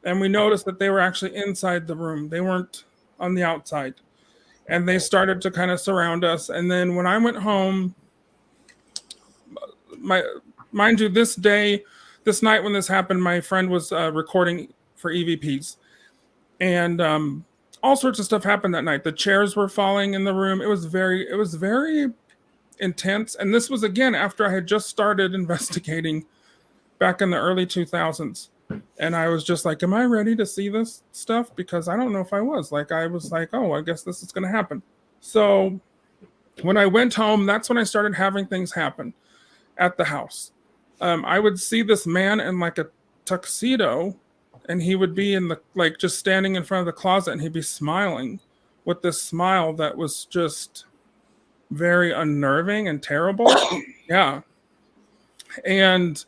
and we noticed that they were actually inside the room. They weren't on the outside. And they started to kind of surround us. And then when I went home, mind you, this night when this happened, my friend was recording for EVPs. And all sorts of stuff happened that night. The chairs were falling in the room. It was very intense. And this was, again, after I had just started investigating back in the early 2000s. And I was just like, am I ready to see this stuff? Because I don't know if I was. I was like, oh, I guess this is going to happen. So when I went home, that's when I started having things happen at the house. I would see this man in like a tuxedo, and he would be in just standing in front of the closet, and he'd be smiling with this smile that was just very unnerving and terrible. Yeah. And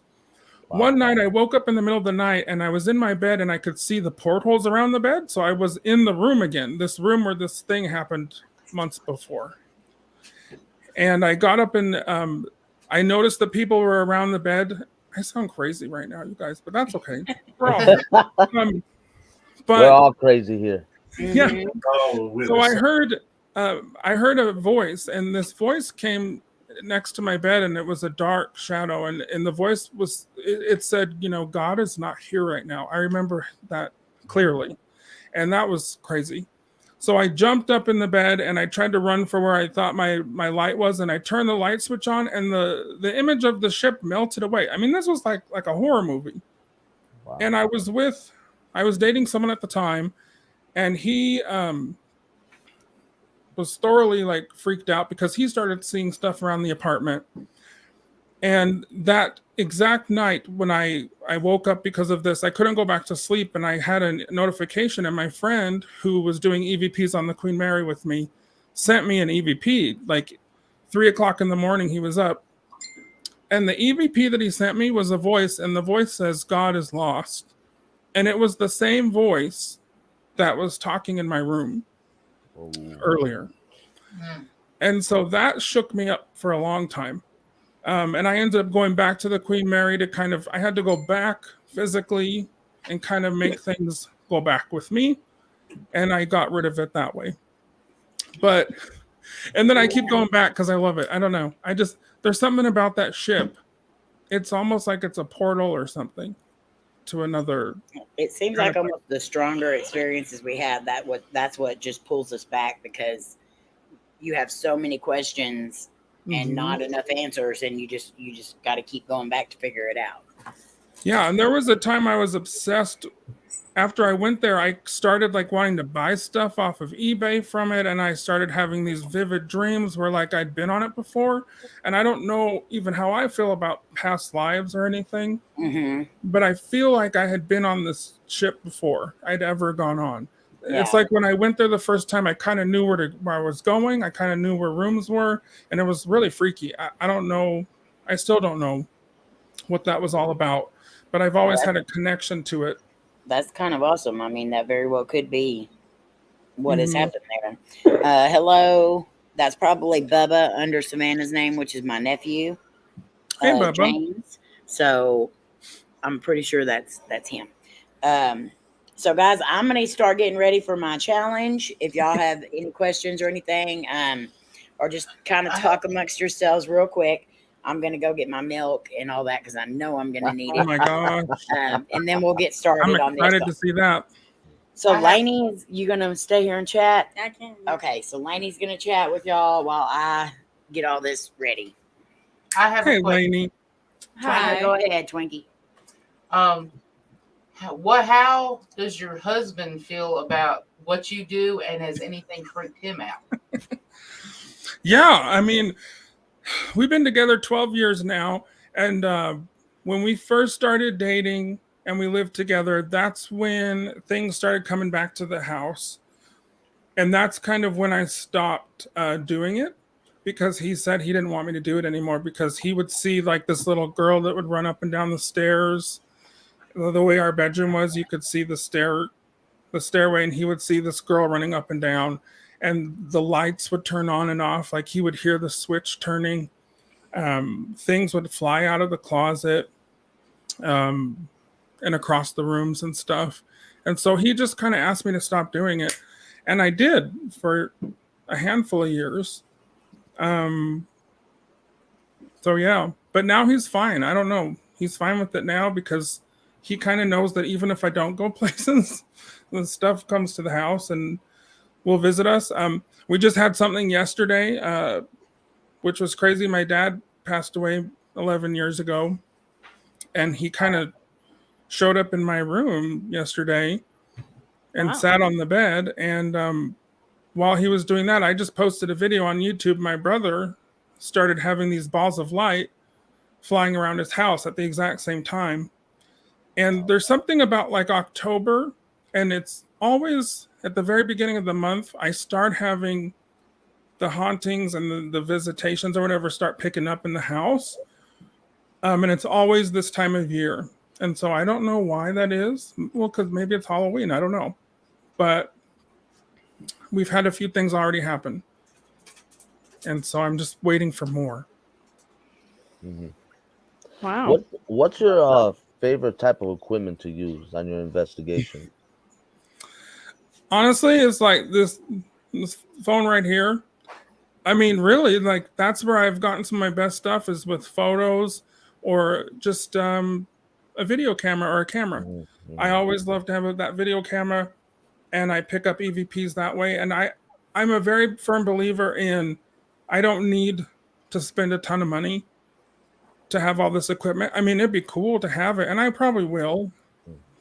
one night I woke up in the middle of the night, and I was in my bed, and I could see the portholes around the bed. So I was in the room again, this room where this thing happened months before. And I got up, and I noticed the people were around the bed. I sound crazy right now, you guys, but that's okay. We're all crazy here. Yeah. Oh, so I heard a voice, and this voice came next to my bed, and it was a dark shadow, and the voice was, it said, God is not here right now. I remember that clearly, and that was crazy. So I jumped up in the bed, and I tried to run for where I thought my light was, and I turned the light switch on, and the image of the ship melted away. I mean, this was like a horror movie. Wow. And I was dating someone at the time, and he was thoroughly freaked out because he started seeing stuff around the apartment. And that exact night when I woke up because of this, I couldn't go back to sleep, and I had a notification, and my friend who was doing EVPs on the Queen Mary with me sent me an EVP. 3:00 in the morning, he was up. And the EVP that he sent me was a voice, and the voice says, God is lost. And it was the same voice that was talking in my room earlier. And so that shook me up for a long time. And I ended up going back to the Queen Mary to I had to go back physically and kind of make things go back with me. And I got rid of it that way. But, and then I keep going back because I love it. I don't know. There's something about that ship. It's almost like it's a portal or something to another. It seems like almost the stronger experiences we have, that's what just pulls us back, because you have so many questions and not enough answers, and you just got to keep going back to figure it out. Yeah, and there was a time I was obsessed. After I went there, I started like wanting to buy stuff off of eBay from it, and I started having these vivid dreams where like I'd been on it before, and I don't know even how I feel about past lives or anything, but I feel like I had been on this ship before I'd ever gone on. Yeah. It's like when I went there the first time, I kind of knew where I was going. I kind of knew where rooms were, and it was really freaky. I don't know. I still don't know what that was all about, but I've always had a connection to it. That's kind of awesome. I mean, that very well could be what has happened there. Hello. That's probably Bubba under Savannah's name, which is my nephew. Hey, Bubba. James. So I'm pretty sure that's him. So guys, I'm going to start getting ready for my challenge. If y'all have any questions or anything, or just kind of talk amongst yourselves real quick, I'm going to go get my milk and all that, because I know I'm going to need it. Oh, my gosh. And then we'll get started on this. I'm excited to see that. So, Layne, you going to stay here and chat? I can. Okay, so Layne's going to chat with y'all while I get all this ready. I have a question. Layne. Hi. Go ahead, Twinkie. How does your husband feel about what you do, and has anything freaked him out? Yeah, I mean, we've been together 12 years now, and when we first started dating and we lived together, that's when things started coming back to the house. And that's kind of when I stopped doing it, because he said he didn't want me to do it anymore, because he would see like this little girl that would run up and down the stairs. The way our bedroom was, you could see the stairway, and he would see this girl running up and down, and the lights would turn on and off. Like he would hear the switch turning. Things would fly out of the closet and across the rooms and stuff. And so he just kind of asked me to stop doing it. And I did for a handful of years. So yeah, but now he's fine. I don't know. He's fine with it now, because he kind of knows that even if I don't go places, the stuff comes to the house and will visit us. We just had something yesterday, which was crazy. My dad passed away 11 years ago, and he kind of showed up in my room yesterday and sat on the bed. And while he was doing that, I just posted a video on YouTube. My brother started having these balls of light flying around his house at the exact same time. And there's something about like October, and it's always at the very beginning of the month, I start having the hauntings and the visitations or whatever start picking up in the house. And it's always this time of year. And so I don't know why that is. Well, because maybe it's Halloween. I don't know. But we've had a few things already happen. And so I'm just waiting for more. Mm-hmm. Wow. What's your favorite type of equipment to use on your investigation? Honestly, it's like this phone right here. I mean, really, like that's where I've gotten some of my best stuff, is with photos or just a video camera or a camera. Mm-hmm. I always love to have that video camera, and I pick up EVPs that way. And I'm a very firm believer in, I don't need to spend a ton of money to have all this equipment. I mean, it'd be cool to have it, and I probably will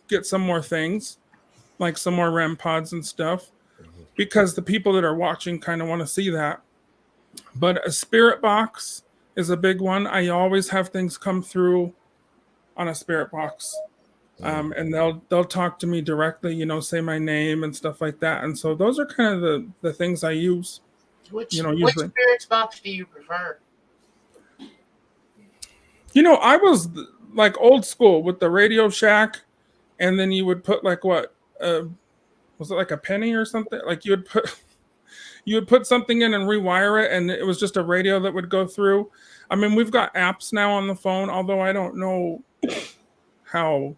get some more things, like some more Rem Pods and stuff, because the people that are watching kind of want to see that. But a spirit box is a big one. I always have things come through on a spirit box, and they'll talk to me directly, say my name and stuff like that. And so those are kind of the things I use. Which spirits box do you prefer? I was like old school with the Radio Shack, and then you would put like was it like a penny or something? Like you would put something in and rewire it, and it was just a radio that would go through. I mean, we've got apps now on the phone, although I don't know how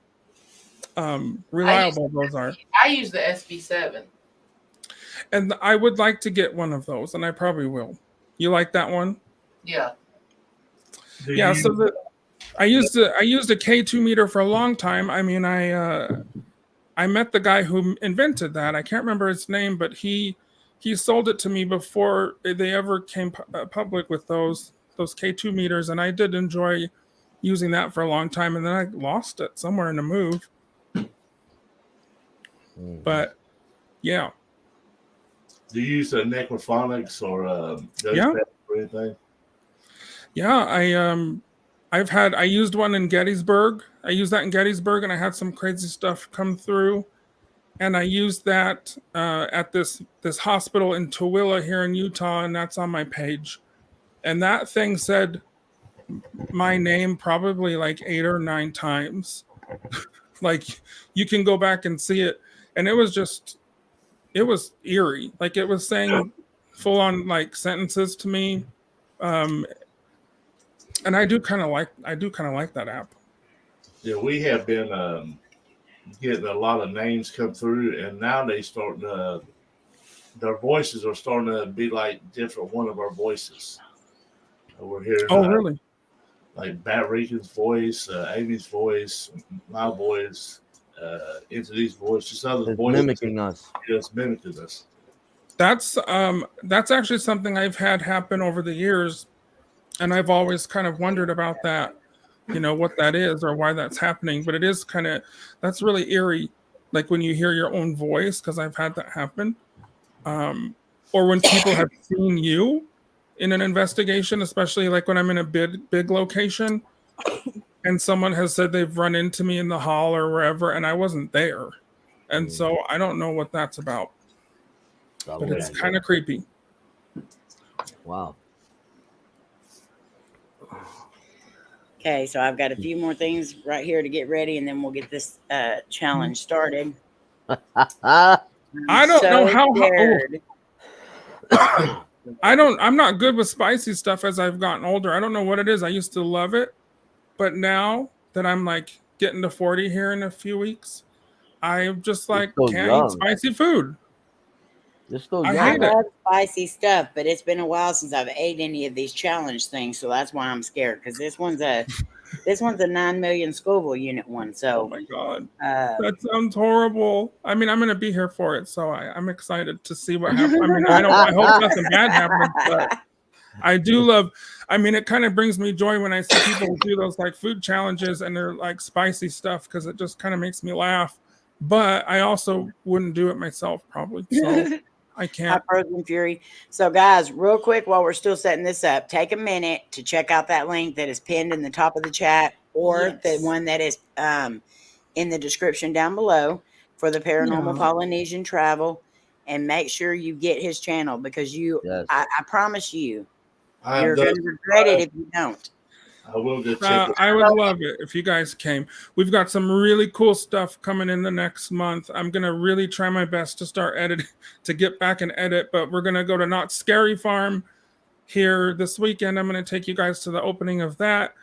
reliable those are. I use the SB7. And I would like to get one of those, and I probably will. You like that one? Yeah. Yeah. So I used a KKmeter for a long time. I mean, I met the guy who invented that. I can't remember his name, but he sold it to me before they ever came public with those KKmeters, and I did enjoy using that for a long time. And then I lost it somewhere in the move. But yeah. Do you use a Necrophonics or Yeah. or anything? Yeah, I used one in Gettysburg. I used that in Gettysburg, and I had some crazy stuff come through. And I used that at this hospital in Tooele here in Utah, and that's on my page. And that thing said my name probably like 8 or 9 times. Like, you can go back and see it, and it was eerie. Like, it was saying full on like sentences to me. And I do kind of like that app. Yeah, we have been getting a lot of names come through, and now their voices are starting to be like different one of our voices. We're hearing Really? Like Bat Rican's voice, Amy's voice, my voice, Entity's voice, just other It's voices mimicking us. just mimicking us. That's actually something I've had happen over the years, and I've always kind of wondered about that, what that is or why that's happening. But it is that's really eerie, like when you hear your own voice, because I've had that happen, or when people have seen you in an investigation, especially like when I'm in a big location, and someone has said they've run into me in the hall or wherever, and I wasn't there, and so I don't know what that's about. But it's kind of creepy. Wow. Okay, so I've got a few more things right here to get ready, and then we'll get this challenge started. I don't know how. Scared. I'm not good with spicy stuff as I've gotten older. I don't know what it is. I used to love it, but now that I'm like getting to 40 here in a few weeks, I'm just like can't eat spicy food. You're still I young. hate it. love spicy stuff, but it's been a while since I've ate any of these challenge things, so that's why I'm scared. Because this one's a 9 million Scoville unit one. So Oh my god, that sounds horrible. I mean, I'm gonna be here for it, so I'm excited to see what happens. I mean, I hope nothing bad happens, but I do love. I mean, it kind of brings me joy when I see people do those like food challenges and they're like spicy stuff, because it just kind of makes me laugh. But I also wouldn't do it myself, probably. So I can't. Frozen Fury. So, guys, real quick, while we're still setting this up, take a minute to check out that link that is pinned in the top of the chat, or the one that is in the description down below for the Paranormal Polynesian Travel, and make sure you get his channel, because I promise you're going to regret it if you don't. I will go check it. I would love it if you guys came. We've got some really cool stuff coming in the next month. I'm going to really try my best to start editing, to get back and edit, but we're going to go to Not Scary Farm here this weekend. I'm going to take you guys to the opening of that.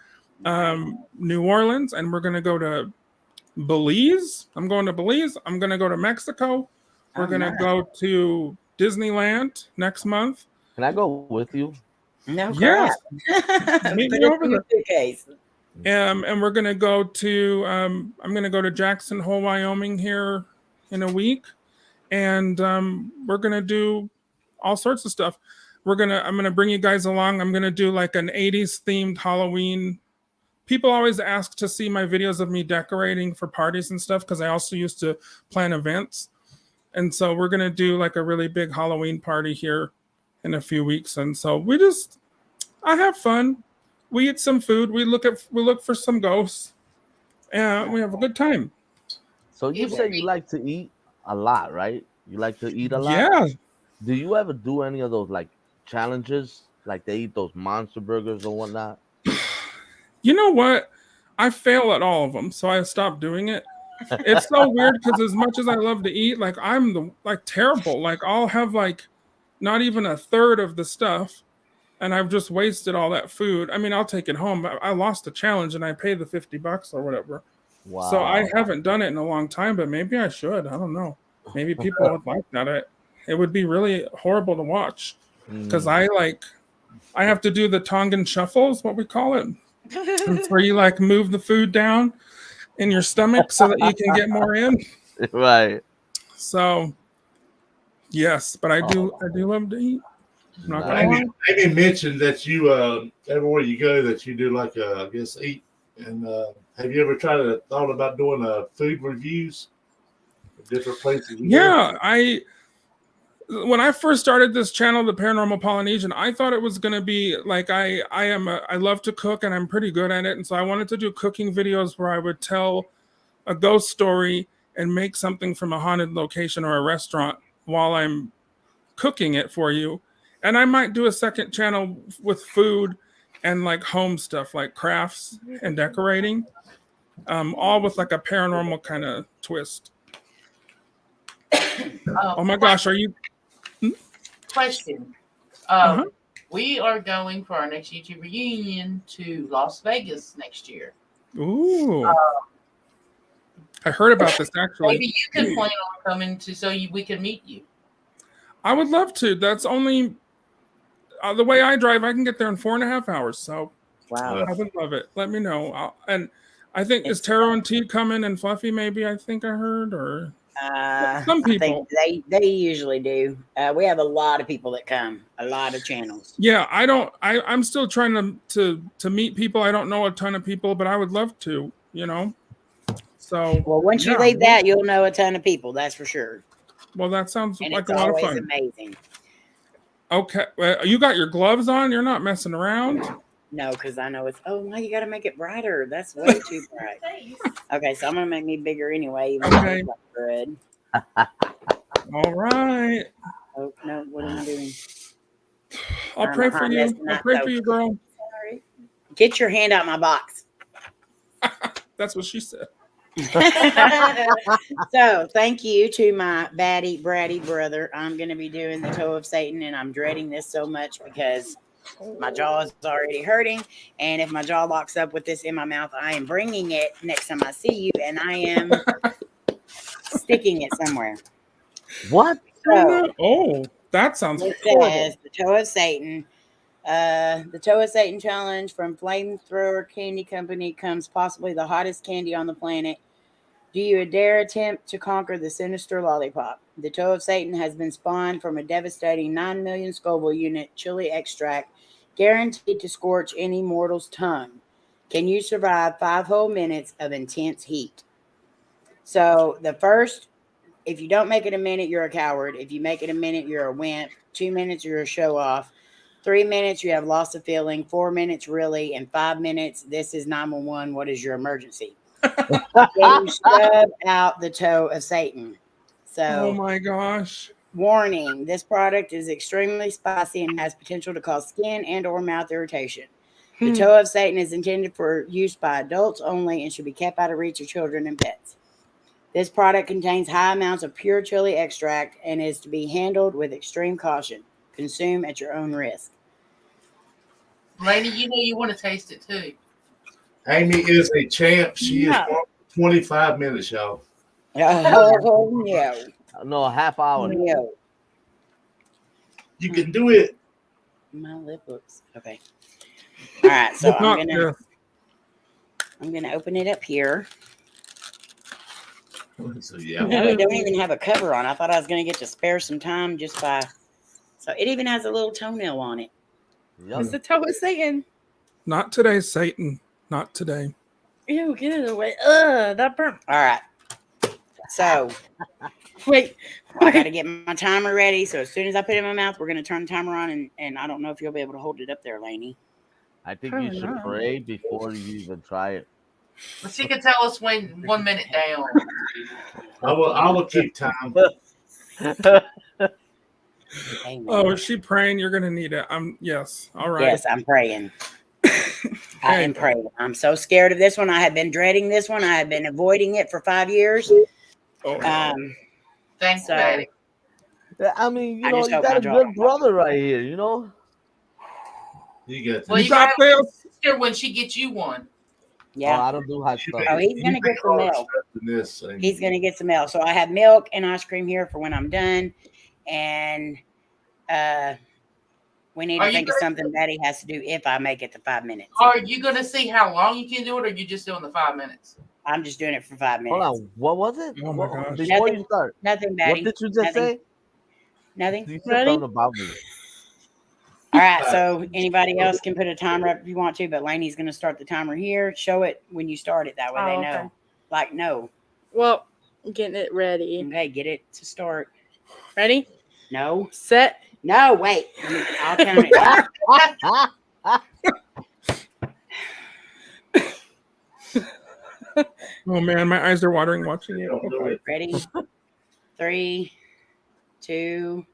New Orleans, and we're going to go to Belize. I'm going to Belize. I'm going to go to Mexico. We're going to go to Disneyland next month. Can I go with you? No, yes. Meet me over there. Case. And we're gonna go to I'm gonna go to Jackson Hole, Wyoming here in a week, and we're gonna do all sorts of stuff. I'm gonna bring you guys along. I'm gonna do like an 80s themed Halloween. People always ask to see my videos of me decorating for parties and stuff, because I also used to plan events, and so we're gonna do like a really big Halloween party here in a few weeks. And so I have fun. We eat some food. We look for some ghosts, and we have a good time. So you say you like to eat a lot, right? You like to eat a lot? Yeah. Do you ever do any of those like challenges? Like they eat those monster burgers or whatnot? You know what? I fail at all of them, so I stopped doing it. It's so weird, because as much as I love to eat, like I'm terrible. Like I'll have like not even a third of the stuff, and I've just wasted all that food. I mean, I'll take it home, but I lost the challenge and I paid the $50 or whatever. Wow. So I haven't done it in a long time, but maybe I should. I don't know. Maybe people would like that. It would be really horrible to watch because I have to do the Tongan shuffle is what we call it. It's where you like move the food down in your stomach so that you can get more in. Right. So yes, but I do love to eat. I'm not gonna lie. Amy mentioned that you everywhere you go that you do like I guess eat and have you ever thought about doing food reviews of different places? Yeah, when I first started this channel, the Paranormal Polynesian, I thought it was going to be like I love to cook and I'm pretty good at it, and so I wanted to do cooking videos where I would tell a ghost story and make something from a haunted location or a restaurant while I'm cooking it for you. And I might do a second channel with food and like home stuff like crafts and decorating, all with like a paranormal kind of twist. Oh my gosh, are you? Question. We are going for our next YouTube reunion to Las Vegas next year. Ooh. I heard about this actually. Maybe you can plan on coming we can meet you. I would love to. That's only the way I drive. I can get there in 4.5 hours. So Wow. I would love it. Let me know. And I think is Taro and T coming and Fluffy? Maybe I think I heard or. Some people they usually do. We have a lot of people that come, a lot of channels. Yeah, I'm still trying to meet people. I don't know a ton of people, but I would love to, So well, once you leave that, you'll know a ton of people. That's for sure. Well, that sounds and like a lot of fun. Amazing. Okay, well, you got your gloves on. You're not messing around. No, because I know now you got to make it brighter. That's way too bright. Okay, so I'm gonna make me bigger anyway. Even okay. Good. All right. Oh no! What am I doing? I'll pray for you. I'll pray for you, girl. Sorry. Get your hand out my box. That's what she said. So thank you to my bratty brother. I'm gonna be doing the toe of Satan, and I'm dreading this so much because my jaw is already hurting, and if my jaw locks up with this in my mouth, I am bringing it next time I see you, and I am sticking it somewhere. What? So, that sounds horrible. Says the toe of Satan. The toe of Satan challenge from Flamethrower Candy Company comes possibly the hottest candy on the planet. Do you dare attempt to conquer the sinister lollipop? The toe of Satan has been spawned from a devastating 9 million Scoville unit chili extract, guaranteed to scorch any mortal's tongue. Can you survive 5 whole minutes of intense heat? So the first, if you don't make it a minute, you're a coward. If you make it a minute, you're a wimp. 2 minutes, you're a show off. 3 minutes, you have loss of feeling. 4 minutes, really. And 5 minutes, this is 911. What is your emergency? Can you shove out the toe of Satan? So, oh my gosh. Warning, this product is extremely spicy and has potential to cause skin and or mouth irritation. The toe of Satan is intended for use by adults only and should be kept out of reach of children and pets. This product contains high amounts of pure chili extract and is to be handled with extreme caution. Consume at your own risk. Lady, you want to taste it too. Amy is a champ. She is 25 minutes, y'all. Oh, no. No, a half hour. No. You can do it. My lip looks okay. All right, so I'm gonna open it up here. So yeah, No, it don't even have a cover on. I thought I was gonna get to spare some time just by. So it even has a little toenail on it. Yep. It's the toe of Satan. Not today, Satan. Not today. Ew, get it away. That burnt. All right. So Wait. I got to get my timer ready. So as soon as I put it in my mouth, we're going to turn the timer on. And I don't know if you'll be able to hold it up there, Lainey. I think Probably you should not. pray before you even try it. But she can tell us when 1 minute down. I will keep time. Amen. Oh, is she praying? You're gonna need it. Yes. All right. Yes, I'm praying. I am praying. I'm so scared of this one. I have been dreading this one. I have been avoiding it for 5 years. Oh. Thanks, So- Daddy. I mean, you I know, just you hope got my a jaw good don't brother right here, you know? You got Well, You you got gotta this. her when she gets you one. Yeah. I don't do hot stuff. Oh, he's gonna get some milk. This thing. He's gonna get some milk. So I have milk and ice cream here for when I'm done, and we need Are to you think of gonna- something Daddy has to do if I make it to 5 minutes. Are you going to see how long you can do it, or are you just doing the 5 minutes? I'm just doing it for 5 minutes. Hold on. What was it? Oh my gosh. Before Nothing. you start, Nothing, what Daddy. did you just Nothing. say? Nothing. You said Ready? something about me. All right. So anybody else can put a timer up if you want to, but Laney's gonna start the timer here. Show it when you start it. That way they Oh, know. okay. Like no. Well, getting it ready. Okay, get it to start. Ready? No. Set. No. Wait. I'll count it. Oh man, my eyes are watering watching you. Don't do it. Ready? 3, 2,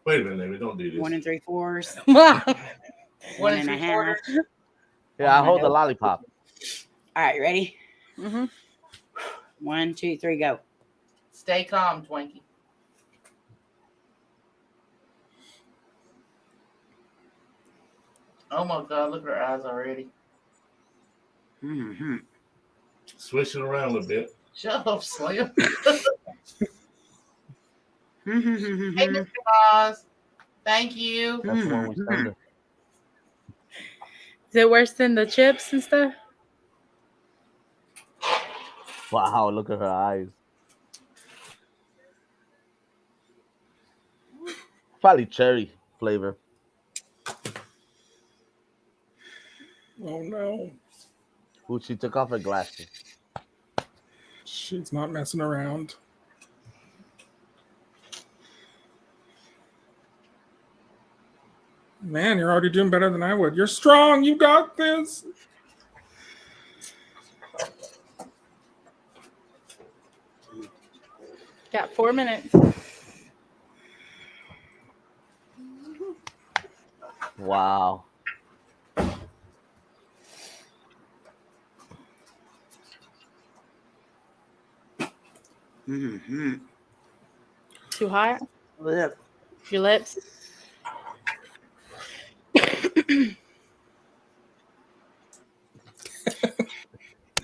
Wait a minute, Amy, don't do this. 1 3/4. 1 and a 3/4. half. Yeah, I hold the lollipop. All right, ready? Mm-hmm. 1, 2, 3, go. Stay calm, Twinkie. Oh my God, look at her eyes already. Mm-hmm. Switching around a bit. Shut up, Slim. Hey, Mm-hmm. Mr. Oz. Thank you. That's the one we started. Is it worse than the chips and stuff? Wow, look at her eyes. Probably cherry flavor. Oh no. Ooh, she took off her glasses. She's not messing around. Man, you're already doing better than I would. You're strong. You got this. Got 4 minutes. Wow. Mm-hmm. Too hot? Look. Your lips?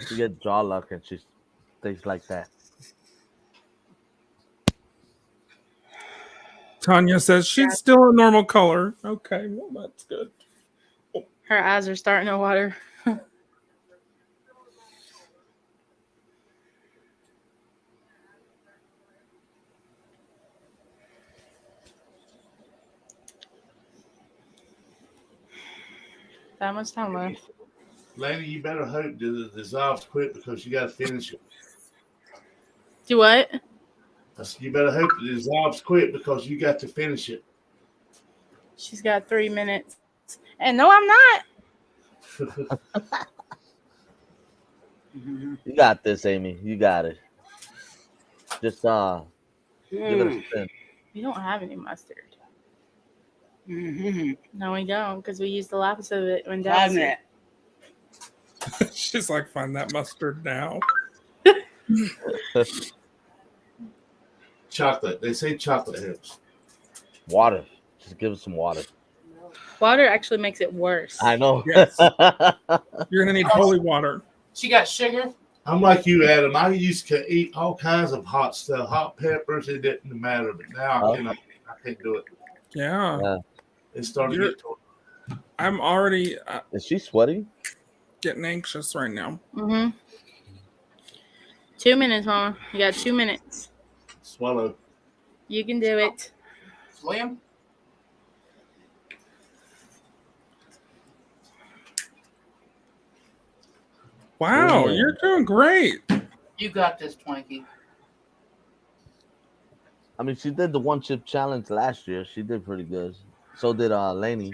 She get jaw lock and she stays like that. Tanya says she's still a normal color. Okay, well, that's good. Her eyes are starting to water. That much time left. Laney, you better hope the dissolves quick because you got to finish it. Do what? You better hope it dissolves quick because you got to finish it. She's got 3 minutes. And no, I'm not. You got this, Amy. You got it. Just give it a spin. We don't have any mustard. Mm-hmm. No, we don't, because we used the lapis of it when 5 Dad was minutes. She's like, find that mustard now. Chocolate. They say chocolate helps. Water. Just give it some water. Water actually makes it worse. I know. Yes. You're gonna need holy water. She got sugar. I'm like you, Adam. I used to eat all kinds of hot stuff, hot peppers. It didn't matter, but now I can't do it. Yeah. It's starting to get to I'm already Is she sweating? getting anxious right now. Mm-hmm. 2 minutes, Mama. You got 2 minutes. swallow. You can do it. Slim. Wow, Yeah. you're doing great. You got this, Twinkie. I mean, she did the one chip challenge last year. She did pretty good. So did Layne.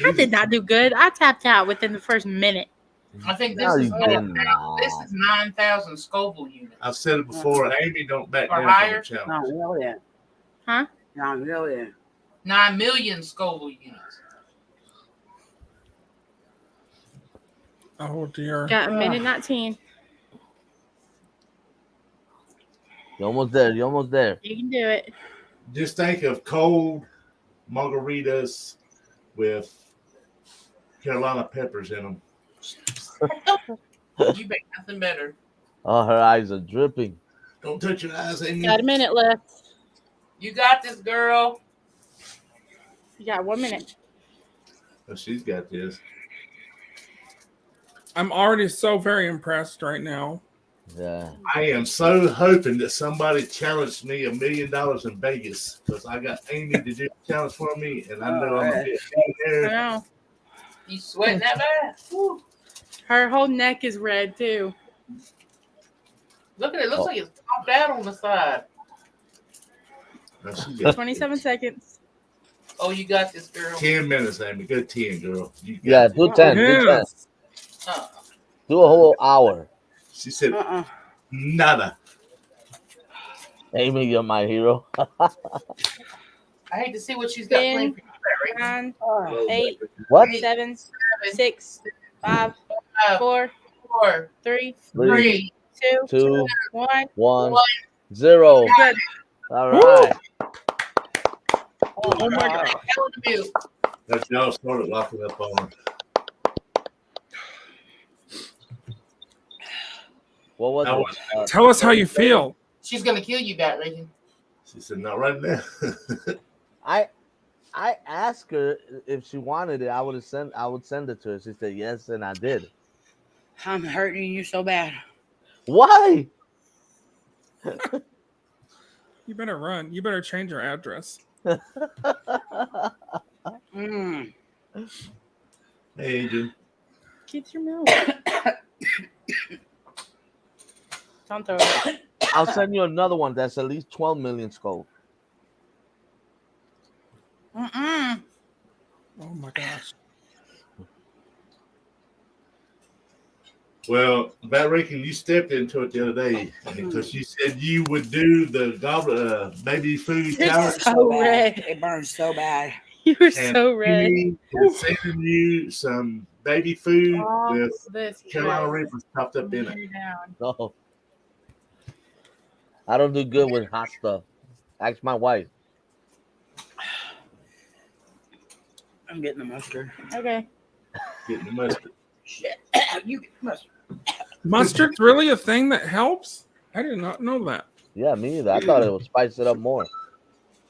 I did not do good. I tapped out within the first minute. I think this No, is you did not. this is 9,000 Scoville units. I've said it before. Amy don't back Or down higher? from the challenge. Not really. Huh? Not really. 9 million Scoville units. Oh dear. Got a minute 19. You're almost there. You're almost there. You can do it. Just think of cold margaritas with Carolina peppers in them. You make nothing better. Oh, her eyes are dripping. Don't touch your eyes, Amy. Got a minute left. You got this, girl. You got 1 minute. Oh, she's got this. I'm already so very impressed right now. Yeah. I am so hoping that somebody challenged me $1 million in Vegas because I got Amy to do the challenge for me, and I know I'm gonna be I there. know. You sweating that bad? Woo. Her whole neck is red too. Look at it. It looks like it's popped out on the side. Now, she got 27 seconds. Oh, you got this, girl. 10 minutes, Amy. Good 10, girl. You got Yeah, it. do 10. Do 10. Yes. Do a whole hour. She said, Uh-uh. nada. Amy, you're my hero. I hate to see what she's got planned for you, Barry. 9, 8, What? 7, 6, 5, 4, 4, 3, 3, 2, 2, 1. 1, 0. Good. All right. Oh my God. That y'all started locking up on her. What was That it? was- Tell us how you feel. She's gonna kill you, Bat Reagan. She said, not right now. I asked her if she wanted it. I would send it to her. She said yes, and I did. I'm hurting you so bad. Why? You better run. You better change your address. Mm. Hey, Adrian. Keep your mouth. Don't throw it. I'll send you another one that's at least 12 million scope. Mm-mm. Oh my gosh. Well, Bat Reagan, you stepped into it the other day because you said you would do the goblet baby food You're challenge. so bad. red. It burns so bad. You were And so red. Amy is sending you some baby food All with this Carolina guys, Reapers chopped up in it. you down. No. I don't do good with hot stuff. Ask my wife. I'm getting the mustard. Okay. Getting the mustard. Shit. You get the mustard. Mustard's really a thing that helps? I did not know that. Yeah, me either. I thought it would spice it up more.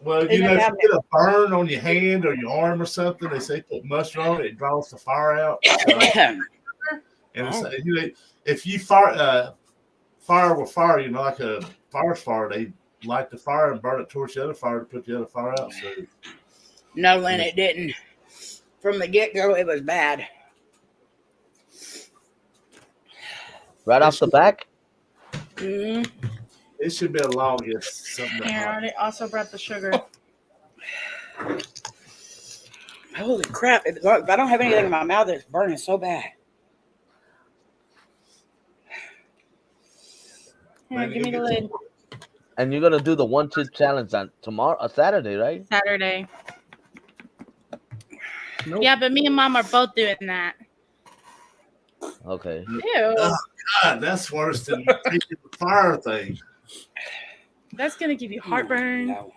Well, They you know, if never you get a burn on your hand or your arm or something, they say put mustard on it. It draws the fire out. And it's, you know, if you fire with fire, you know, like a forest fire, they light the fire and burn it towards the other fire to put the other fire out. So No, Lynn, it didn't. From the get-go, it was bad. Right off the back? Mm. it should be a law against something that Here, I hot. already also brought the sugar. Holy crap. If I don't have anything in my mouth, it's burning so bad. Here, give me the lid. And you're gonna do the one chip challenge on tomorrow, Saturday, right? Saturday. Nope. Yeah, but me and Mom are both doing that. Okay. Ew. God, that's worse than taking the fire thing. That's going to give you heartburn. No.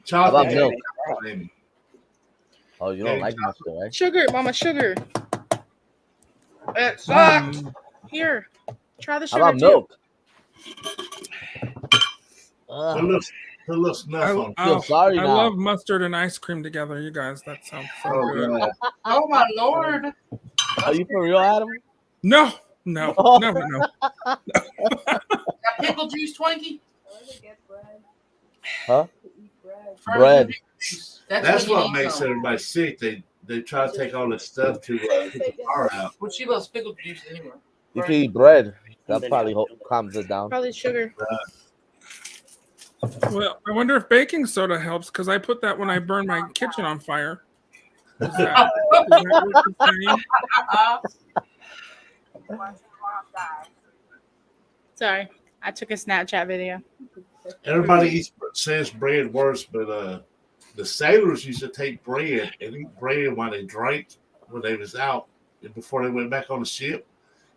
Chocolate How about cake. milk? Oh, you don't like mustard, right? Sugar, Mama, sugar. It sucks. Here, try the How sugar about too. milk? It looks nothing on. I feel sorry I now. love mustard and ice cream together, you guys. That sounds so Oh, good. God. Oh my Lord. Are you for real, Adam? No. Oh. No. Got pickle juice, Twinkie? Huh? Frozen Bread. pickle juice. That's when you what need makes some. everybody sick. They try to take all this stuff to get the fire out. Well, she loves pickle juice anyway. You can eat bread. That probably calms it down. Probably sugar. Well, I wonder if baking soda helps because I put that when I burn my kitchen on fire. Is that what you're saying? Sorry, I took a Snapchat video. Everybody says bread worse, but the sailors used to take bread and eat bread while they drank when they was out and before they went back on the ship.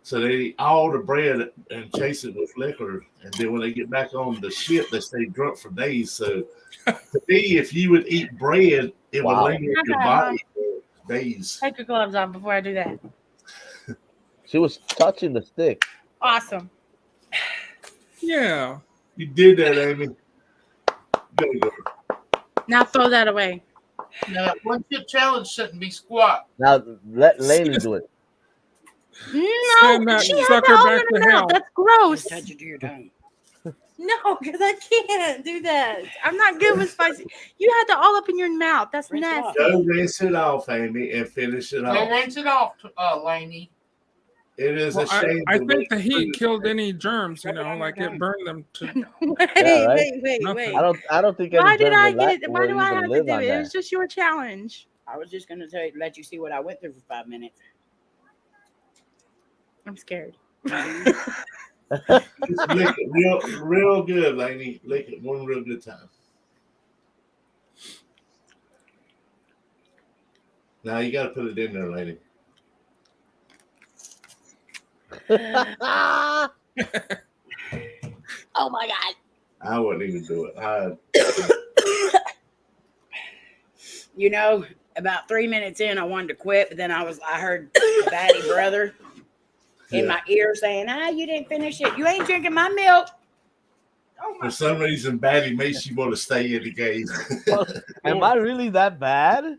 So they eat all the bread and chase it with liquor. And then when they get back on the ship, they stay drunk for days. So to me, if you would eat bread, it Wow. would linger in your body days. Take your gloves off before I do that. She was touching the stick. Awesome. Yeah. You did that, Amy. Good girl. Now throw that away. No, 1 chip challenge shouldn't be squat. Now let Layne do it. No, Send that she had sucker that all back in to her hell. mouth. That's gross. Touch it to your tongue. No, because I can't do that. I'm not good with spicy. You had that all up in your mouth. That's Rinse it off. nasty. Go rinse it off, Amy, and finish it Go off. rinse it off, Laney. It is Well, a shame. I to think make the heat food. killed any germs, you Rub it know, on like your it tongue. burned them to. Wait, Yeah, right? wait, Nothing. wait. I don't think any Why did germs I will get it? Why will do I even have to live do on it? It that. was just your challenge. I was just gonna let you see what I went through for 5 minutes. I'm scared. Just lick it real good, Lainey. Lick it one real good time. Now you got to put it in there, Lainey. Oh my God. I wouldn't even do it. You know, about 3 minutes in, I wanted to quit, but then I heard Batty brother in my ear saying, you didn't finish it. You ain't drinking my milk. Oh For some reason, Batty makes you want to stay in the game. Am I really that bad?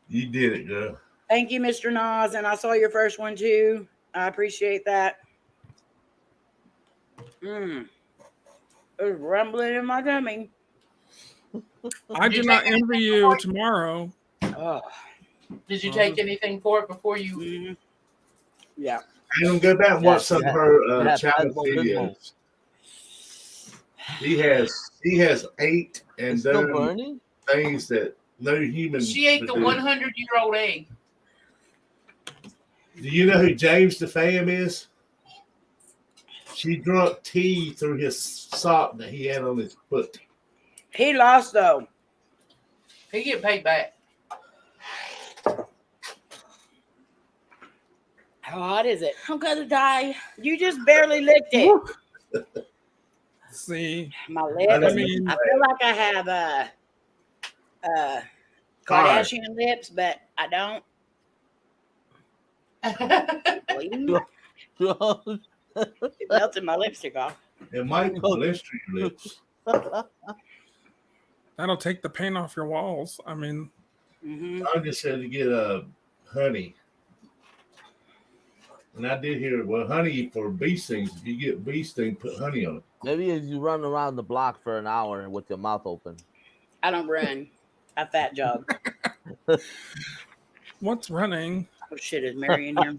You did it, girl. Thank you, Mr. Nas. And I saw your first one too. I appreciate that. It was rumbling in my tummy. I do not envy you tomorrow. Oh. Did you take anything for it before you? Yeah. I'm going to go back and watch some of her challenge Good videos. He has 8 and It's still done burning? things that no human. She ate would the do. 100-year-old egg. Do you know who James the Fam is? She drunk tea through his sock that he had on his foot. He lost though. He get paid back. How hot is it? I'm gonna die. You just barely licked it. See, My lips. I mean, I feel like I have Kardashian lips, but I don't. Bleeding. It melted my lipstick off. It might blister your lips. that'll take the paint off your walls. I mean, I just said to get honey. And I did hear, honey for bee stings. If you get bee sting, put honey on it. Maybe if you run around the block for an hour with your mouth open. I don't run. I fat jog. what's running? Oh shit, is Mary in here?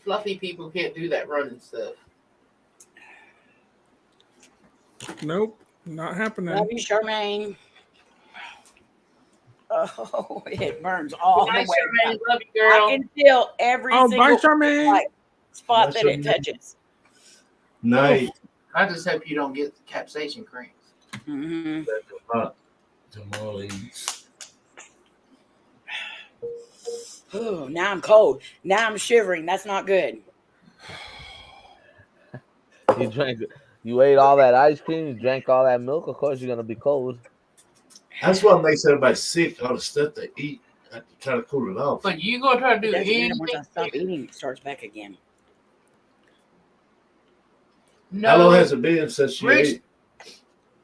Fluffy people can't do that running stuff. Nope, not happening. Love you, Charmaine. Oh, it burns all Nice, the way. Charmaine. Love you, girl. I can feel every Oh, single bye, Charmaine. spot Bye, that it Charmaine. touches. Night. I just hope you don't get capsaicin cramps. Tamales. Oh, now I'm cold. Now I'm shivering. That's not good. You ate all that ice cream, you drank all that milk, of course you're gonna be cold. That's what makes everybody sick. All the stuff they eat. I have to try to cool it off. But you gonna try to do It doesn't matter. anything? Once I stop eating, it starts back again. How long No, has it been since you Rich- ate?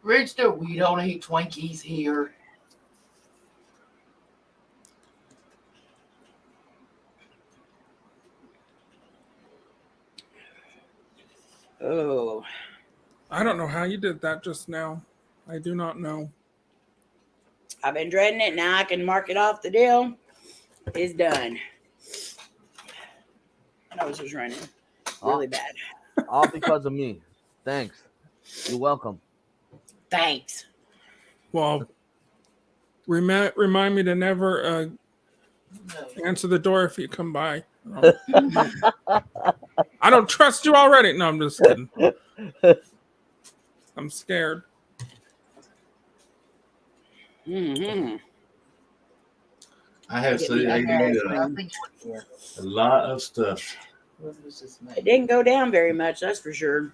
Richard, we don't eat Twinkies here. Oh, I don't know how you did that just now. I do not know. I've been dreading it. Now I can mark it off the deal. It's done. My nose is running really bad. All because of me. Thanks. You're welcome. Thanks. Well, remind me to never No. answer the door if you come by. I don't trust you already. No, I'm just kidding. I'm scared. Mm-hmm. I have seen I ate think a lot of stuff. what was this It made? didn't go down very much, that's for sure.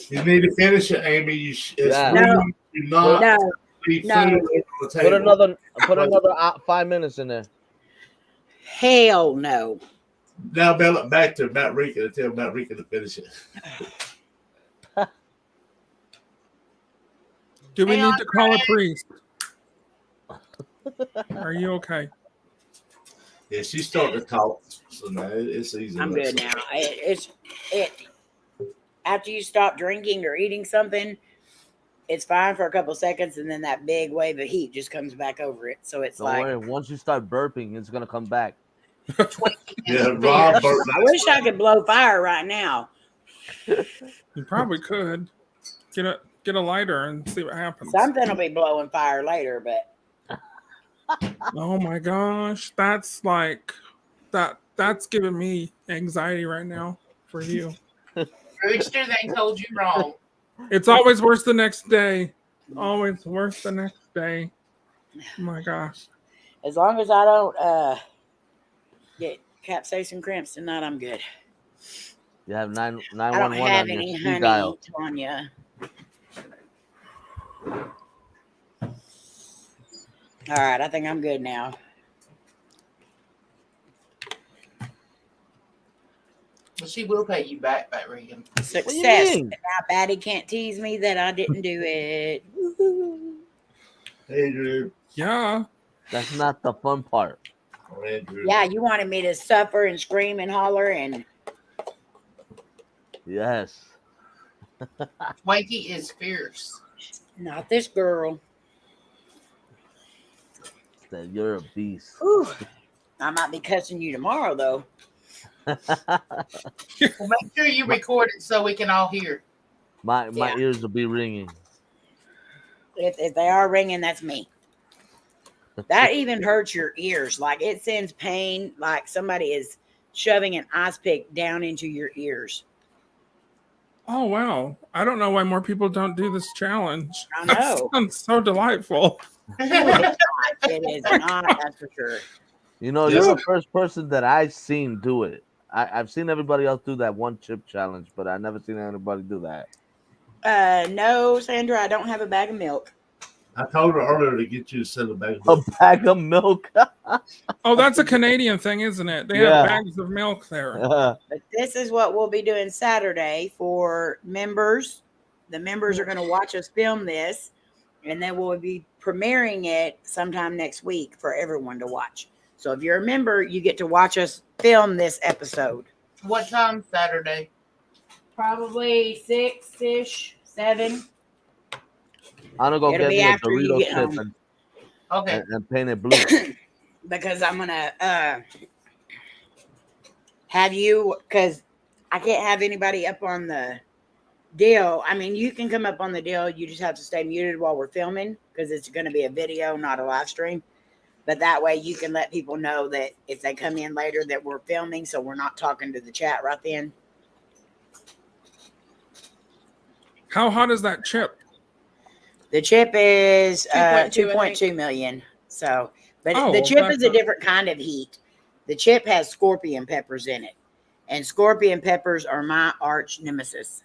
You need to finish it, Amy. It's Yeah. really do not No. leave No. food on the table. Put another 5 minutes in there. Hell no. Now, Bella, back to Matt Rican and tell Matt Rican to finish it. Do we Hey, need to call a priest? Are you okay? Yeah, she's starting to talk, so now it's easy. I'm good now. It after you stop drinking or eating something, it's fine for a couple seconds, and then that big wave of heat just comes back over it. So it's Don't like, worry. Once you start burping, it's gonna come back. Yeah, Rob. I wish I could blow fire right now. You probably could get a lighter and see what happens. Something will be blowing fire later, but Oh my gosh, that's like that's giving me anxiety right now for you. Rooster, they told you wrong. It's always worse the next day. Always worse the next day. Oh my gosh. as long as I don't get capsaicin cramps tonight, I'm good. You have 911 I don't have on your any speed honey, dial. Tanya. All right, I think I'm good now. But she will pay you back, Regan. Success. mean? And now Batty can't tease me that I didn't do it. Woo-hoo. Hey, Drew. Yeah. That's not the fun part. Or Andrew. Yeah, you wanted me to suffer and scream and holler and Yes. Wakey is fierce. not this girl. That you're a beast. Whew. I might be cussing you tomorrow though. Well, make sure you record it so we can all hear. My Yeah. ears will be ringing. If they are ringing, that's me. That even hurts your ears. Like it sends pain, like somebody is shoving an ice pick down into your ears. Oh wow. I don't know why more people don't do this challenge. I That know. sounds so delightful. It is not, that's for sure. You know, Yes. you're the first person that I've seen do it. I've seen everybody else do that one chip challenge, but I never seen anybody do that. No, Sandra, I don't have a bag of milk. I told her earlier to get you to send a bag A of bag of milk. Oh, that's a Canadian thing, isn't it? They Yeah. have bags of milk there. But this is what we'll be doing Saturday for members. The members are going to watch us film this, and then we'll be premiering it sometime next week for everyone to watch. So if you're a member, you get to watch us film this episode. What time Saturday? Probably 6-ish, 7. I'm gonna go It'll get be me a after you Dorito get chip home. Okay. and paint it blue. Because I'm going to have you, because I can't have anybody up on the deal. I mean, you can come up on the deal. You just have to stay muted while we're filming because it's going to be a video, not a live stream. But that way you can let people know that if they come in later that we're filming, so we're not talking to the chat right then. How hot is that chip? The chip is 2.2, 2.2 million. So, but Oh, the chip that's is a a- different kind of heat. The chip has scorpion peppers in it. And scorpion peppers are my arch nemesis.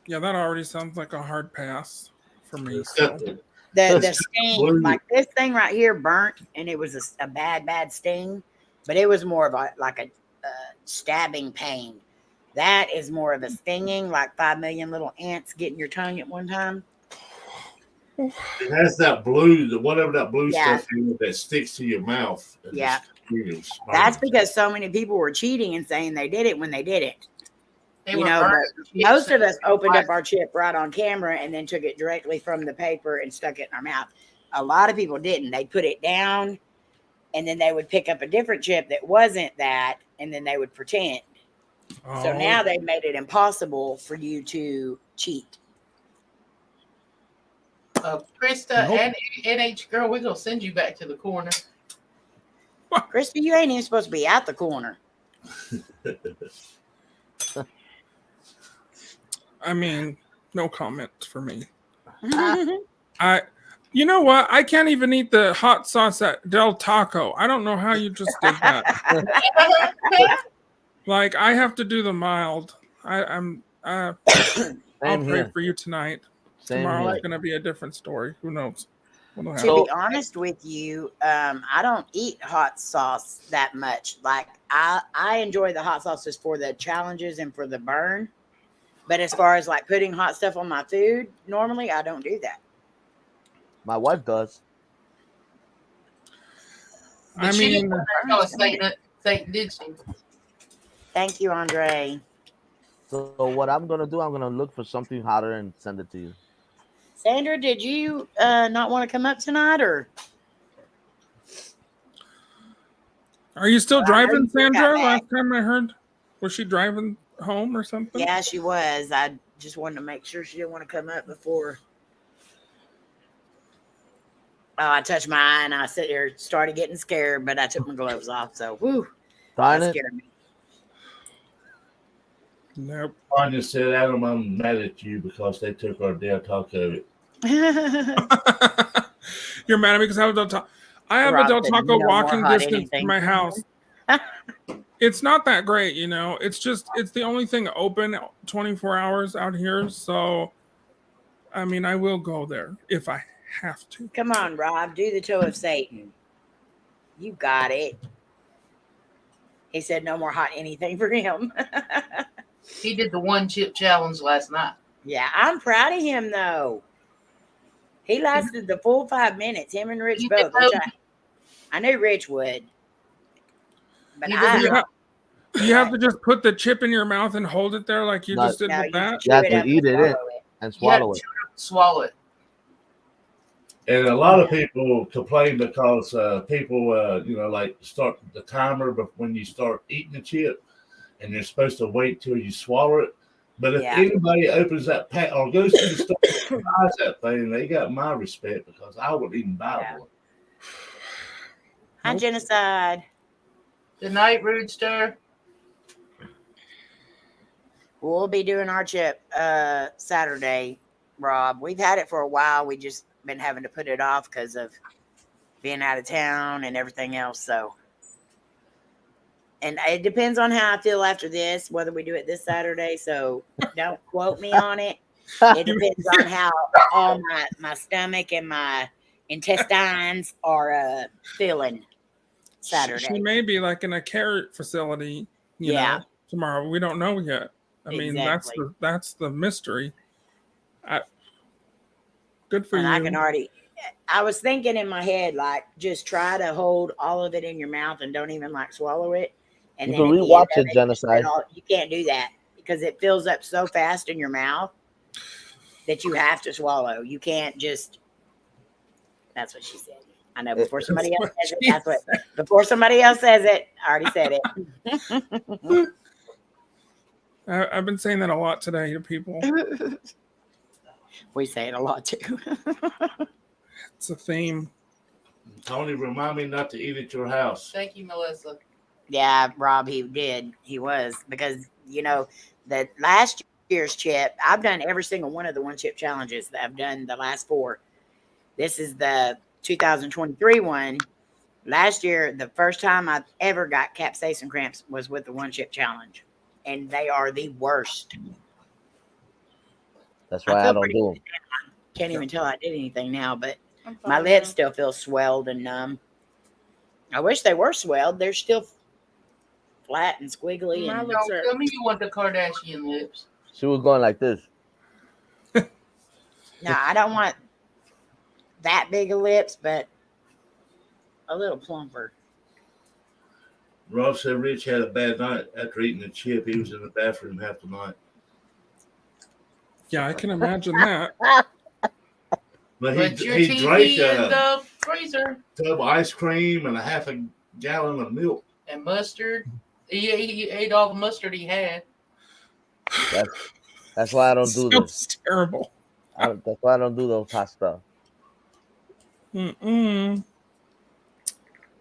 Yeah, that already sounds like a hard pass for me. It's So. got the- The That's sting, blue. like this thing right here burnt, and it was a bad sting, but it was more of a stabbing pain. That is more of a stinging, like 5 million little ants getting your tongue at one time. It has that blue, whatever that blue Yeah. stuff is that sticks to your mouth. and Yeah. just feels That's burning. because so many people were cheating and saying they did it when they didn't. They You were know, burning but chips most of us and- opened up our chip right on camera and then took it directly from the paper and stuck it in our mouth. A lot of people didn't. They put it down and then they would pick up a different chip that wasn't that, and then they would pretend. So Oh, now they've made it impossible for you to cheat. Krista Nope. and NH girl, we're gonna send you back to the corner. Krista, you ain't even supposed to be out the corner. I mean, no comment for me. You know what? I can't even eat the hot sauce at Del Taco. I don't know how you just did that. Like, I have to do the mild. I'm I'll Same pray here. for you tonight. Same Tomorrow here. is going to be a different story. Who knows? What'll To happen? be honest with you, I don't eat hot sauce that much. Like I enjoy the hot sauces for the challenges and for the burn. But as far as like putting hot stuff on my food, normally I don't do that. My wife does. I mean, Satan, did she? Thank you, Andre. So what I'm gonna do, I'm gonna look for something hotter and send it to you. Sandra, did you not want to come up tonight, or are you still Well, I know driving, you just got Sandra? back. Last time I heard, was she driving home or something? Yeah, she was. I just wanted to make sure she didn't want to come up before. Oh, I touched my eye and I sit there, started getting scared, but I took my gloves off. So, whoo, Darn that it. scared me. Nope. Anya said, Adam, I'm mad at you because they took our Del Taco. You're mad at me because I have a Del Taco. I have Rob a Del said, Taco "No more walking hot distance anything." from my house. It's not that great, you know. It's the only thing open 24 hours out here. So, I mean, I will go there if I have to. Come on, Rob, do the toe of Satan. You got it. He said no more hot anything for him. He did the 1 chip challenge last night. Yeah, I'm proud of him, though. He lasted the full 5 minutes, him and Rich You both. did Which I knew Rich would. But You I, did You have to just put the chip in your mouth and hold it there like you No, just did no, with you that. chew You have it to up eat and it in. swallow it. And You had to swallow it. swallow it. And a lot of people complain because people, like start the timer but when you start eating the chip, and you're supposed to wait till you swallow it. But if Yeah. anybody opens that pack or goes to the store and buys that thing, they got my respect because I wouldn't even buy Yeah. one. Hi, Genocide. Good night, Rooster. We'll be doing our chip Saturday, Rob. We've had it for a while. We just been having to put it off because of being out of town and everything else. So, and it depends on how I feel after this, whether we do it this Saturday. So don't quote me on it. It depends on how all my stomach and my intestines are feeling Saturday. She may be like in a care facility, you know, tomorrow. We don't know yet. I mean, Exactly. that's the mystery. Good for And you. I can already. I was thinking in my head, like, just try to hold all of it in your mouth and don't even like swallow it. And You then can at the rewatch end of it, Genocide. you can't do that because it fills up so fast in your mouth that you have to swallow. You can't just. That's what she said. I know before somebody else says it. That's what. Before somebody else says it, I already said it. I've been saying that a lot today to people. We say it a lot too. It's a theme. Tony, remind me not to eat at your house. Thank you, Melissa. Yeah, Rob, he did. He was because that last year's chip. I've done every single one of the 1 chip challenges that I've done the last 4. This is the 2023 one. Last year, the first time I ever got capsaicin cramps was with the 1 chip challenge, and they are the worst. That's why I don't pretty do them. good. Can't even tell I did anything now, but I'm my fine lips now. still feel swelled and numb. I wish they were swelled. They're still flat and squiggly. My And lips Don't are. tell me you want the Kardashian lips. She was going like this. no, I don't want that big of lips, but a little plumper. Rob said Rich had a bad night after eating the chip. He was in the bathroom half the night. Yeah, I can imagine that. But Put your he drank TV in a the freezer tub of ice cream and a half a gallon of milk. and mustard. He ate all the mustard he had. That's why I don't do this. Sounds terrible. That's why I don't do those hot stuff.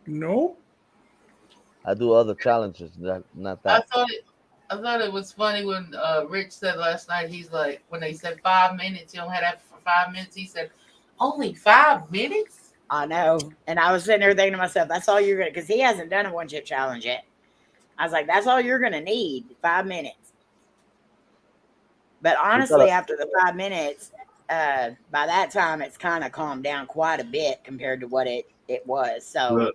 Nope. I do other challenges, not that. I thought it was funny when Rich said last night. He's like, when they said 5 minutes, you don't have that for 5 minutes. He said, only 5 minutes. I know. And I was sitting there thinking to myself, that's all you're going to, because he hasn't done a 1 chip challenge yet. I was like, that's all you're going to need, 5 minutes. But honestly, after the 5 minutes, by that time, it's kind of calmed down quite a bit compared to what it was. So,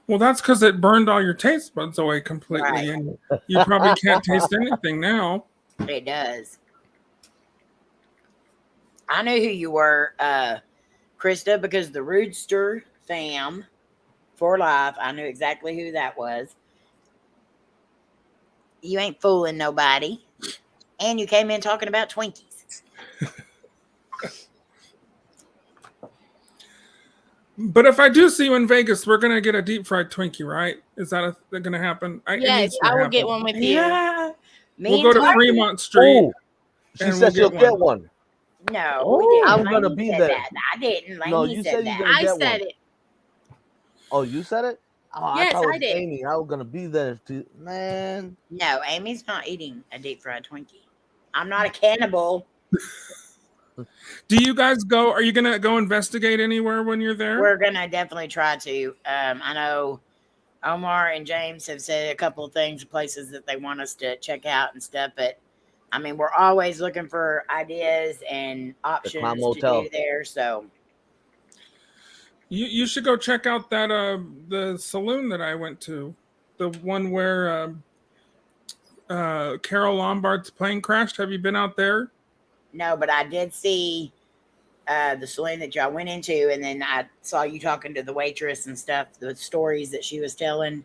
Well, that's because it burned all your taste buds away completely, Right. and you probably can't taste anything now. it does. I knew who you were, Krista, because the Roodster fam for life. I knew exactly who that was. You ain't fooling nobody. And you came in talking about Twinkies. But if I do see you in Vegas, we're gonna get a deep fried Twinkie, right? Is that gonna happen? It Yes, needs to I will get happen. one with you. Yeah. We'll go to Meantime- Fremont Street. Oh, she and said we'll she'll get one. No, Oh, we didn't. I'm gonna Lainey be said there. That. I didn't. No, Lainey you said said you're that. gonna I get said one. it. Oh, you said it? Oh, Yes, thought it I was did. Amy. I was gonna be there too. Man. No, Amy's not eating a deep fried Twinkie. I'm not a cannibal. Do you guys go? Are you gonna go investigate anywhere when you're there? We're gonna definitely try to. I know Omar and James have said a couple of things, places that they want us to check out and stuff. But I mean, we're always looking for ideas and options to Hotel. do there. So You should go check out that the saloon that I went to, the one where Carol Lombard's plane crashed. Have you been out there? no, but I did see the saloon that y'all went into, and then I saw you talking to the waitress and stuff. The stories that she was telling.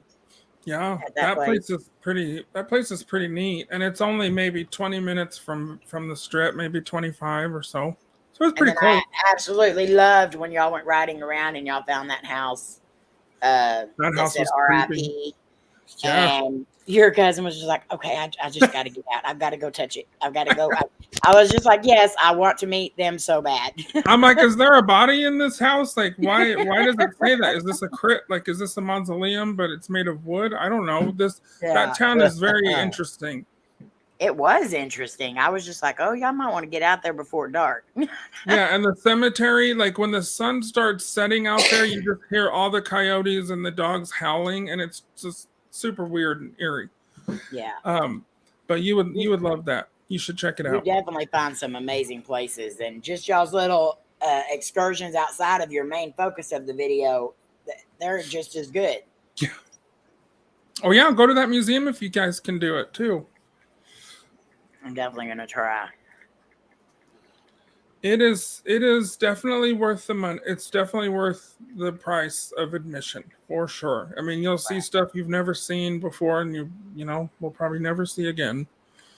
Yeah, At that that place is pretty. That place is pretty neat, and it's only maybe 20 minutes from the strip, maybe 25 or so. So it's pretty And then close. I absolutely loved when y'all went riding around and y'all found that house. That house said was creepy. R.I.P. Yeah. And your cousin was just like, okay, I just got to get out. I've got to go touch it. I've got to go. I was just like, yes, I want to meet them so bad. I'm like, is there a body in this house? Like, why does it say that? Is this a crypt? Like, is this a mausoleum, but it's made of wood? I don't know. That town is very interesting. It was interesting. I was just like, oh, y'all might want to get out there before dark. Yeah, and the cemetery, like when the sun starts setting out there, you just hear all the coyotes and the dogs howling, and it's just super weird and eerie. Yeah. But you would love that. You should check it We out. definitely find some amazing places, and just y'all's little excursions outside of your main focus of the video, they're just as good. Oh yeah, go to that museum if you guys can do it too. I'm definitely gonna try. It is definitely worth the money. It's definitely worth the price of admission for sure. I mean, you'll see stuff you've never seen before, and you know will probably never see again.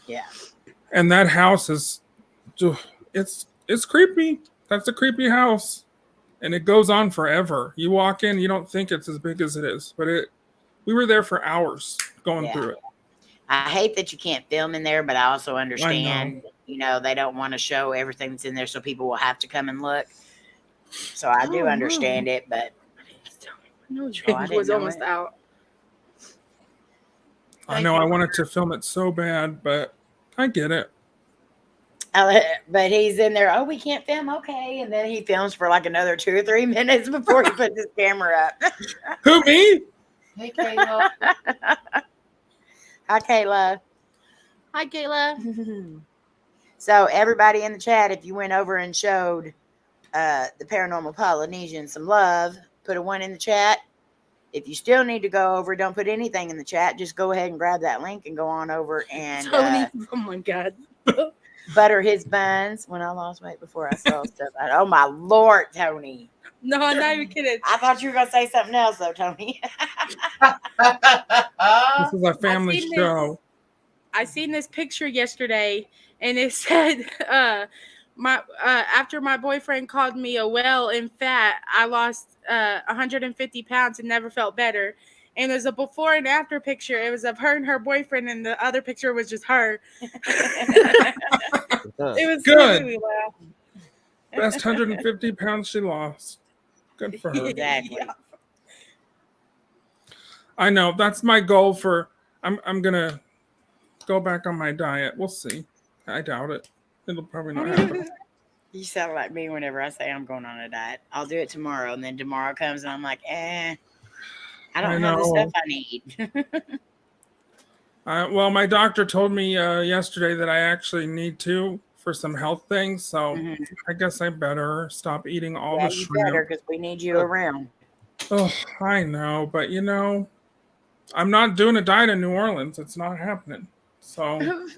Yeah. And that house is, it's creepy. That's a creepy house, and it goes on forever. You walk in, you don't think it's as big as it is, but we were there for hours going through it. I hate that you can't film in there, but I also I understand, you know, they don't want to show everything that's in there, so people will have to come and look. So I do understand it, but No, I James didn't was know almost it. out. I know I wanted to film it so bad, but I get it. but he's in there. Oh, we can't film. Okay, and then he films for like another 2 or 3 minutes before he puts his camera up. Who, me? Hey, Kayla. Hi, Kayla. Hi, Kayla. So everybody in the chat, if you went over and showed the Paranormal Polynesian some love, put a 1 in the chat. If you still need to go over, don't put anything in the chat. Just go ahead and grab that link and go on over and Tony, oh my God. butter his buns. When I lost weight before I saw stuff. Oh my Lord, Tony. No, I'm not even kidding. I thought you were going to say something else though, Tony. This is a family seen show. I seen this picture yesterday, and it said, after my boyfriend called me a whale and fat, I lost 150 pounds and never felt better. And there's a before and after picture. It was of her and her boyfriend, and the other picture was just her. It was Good. really laugh. Best 150 pounds she lost. Good for her. Exactly. Yeah. I know that's my goal for. I'm gonna go back on my diet. We'll see. I doubt it. It'll probably not happen. You sound like me whenever I say I'm going on a diet. I'll do it tomorrow, and then tomorrow comes, and I'm like, I don't have the know. stuff I need. Well, my doctor told me yesterday that I actually need to for some health things, so Mhm. I guess I better stop eating all Yeah, the you better, shrimp. because we need you around. Oh, I know, but I'm not doing a diet in New Orleans. It's not happening. So Well,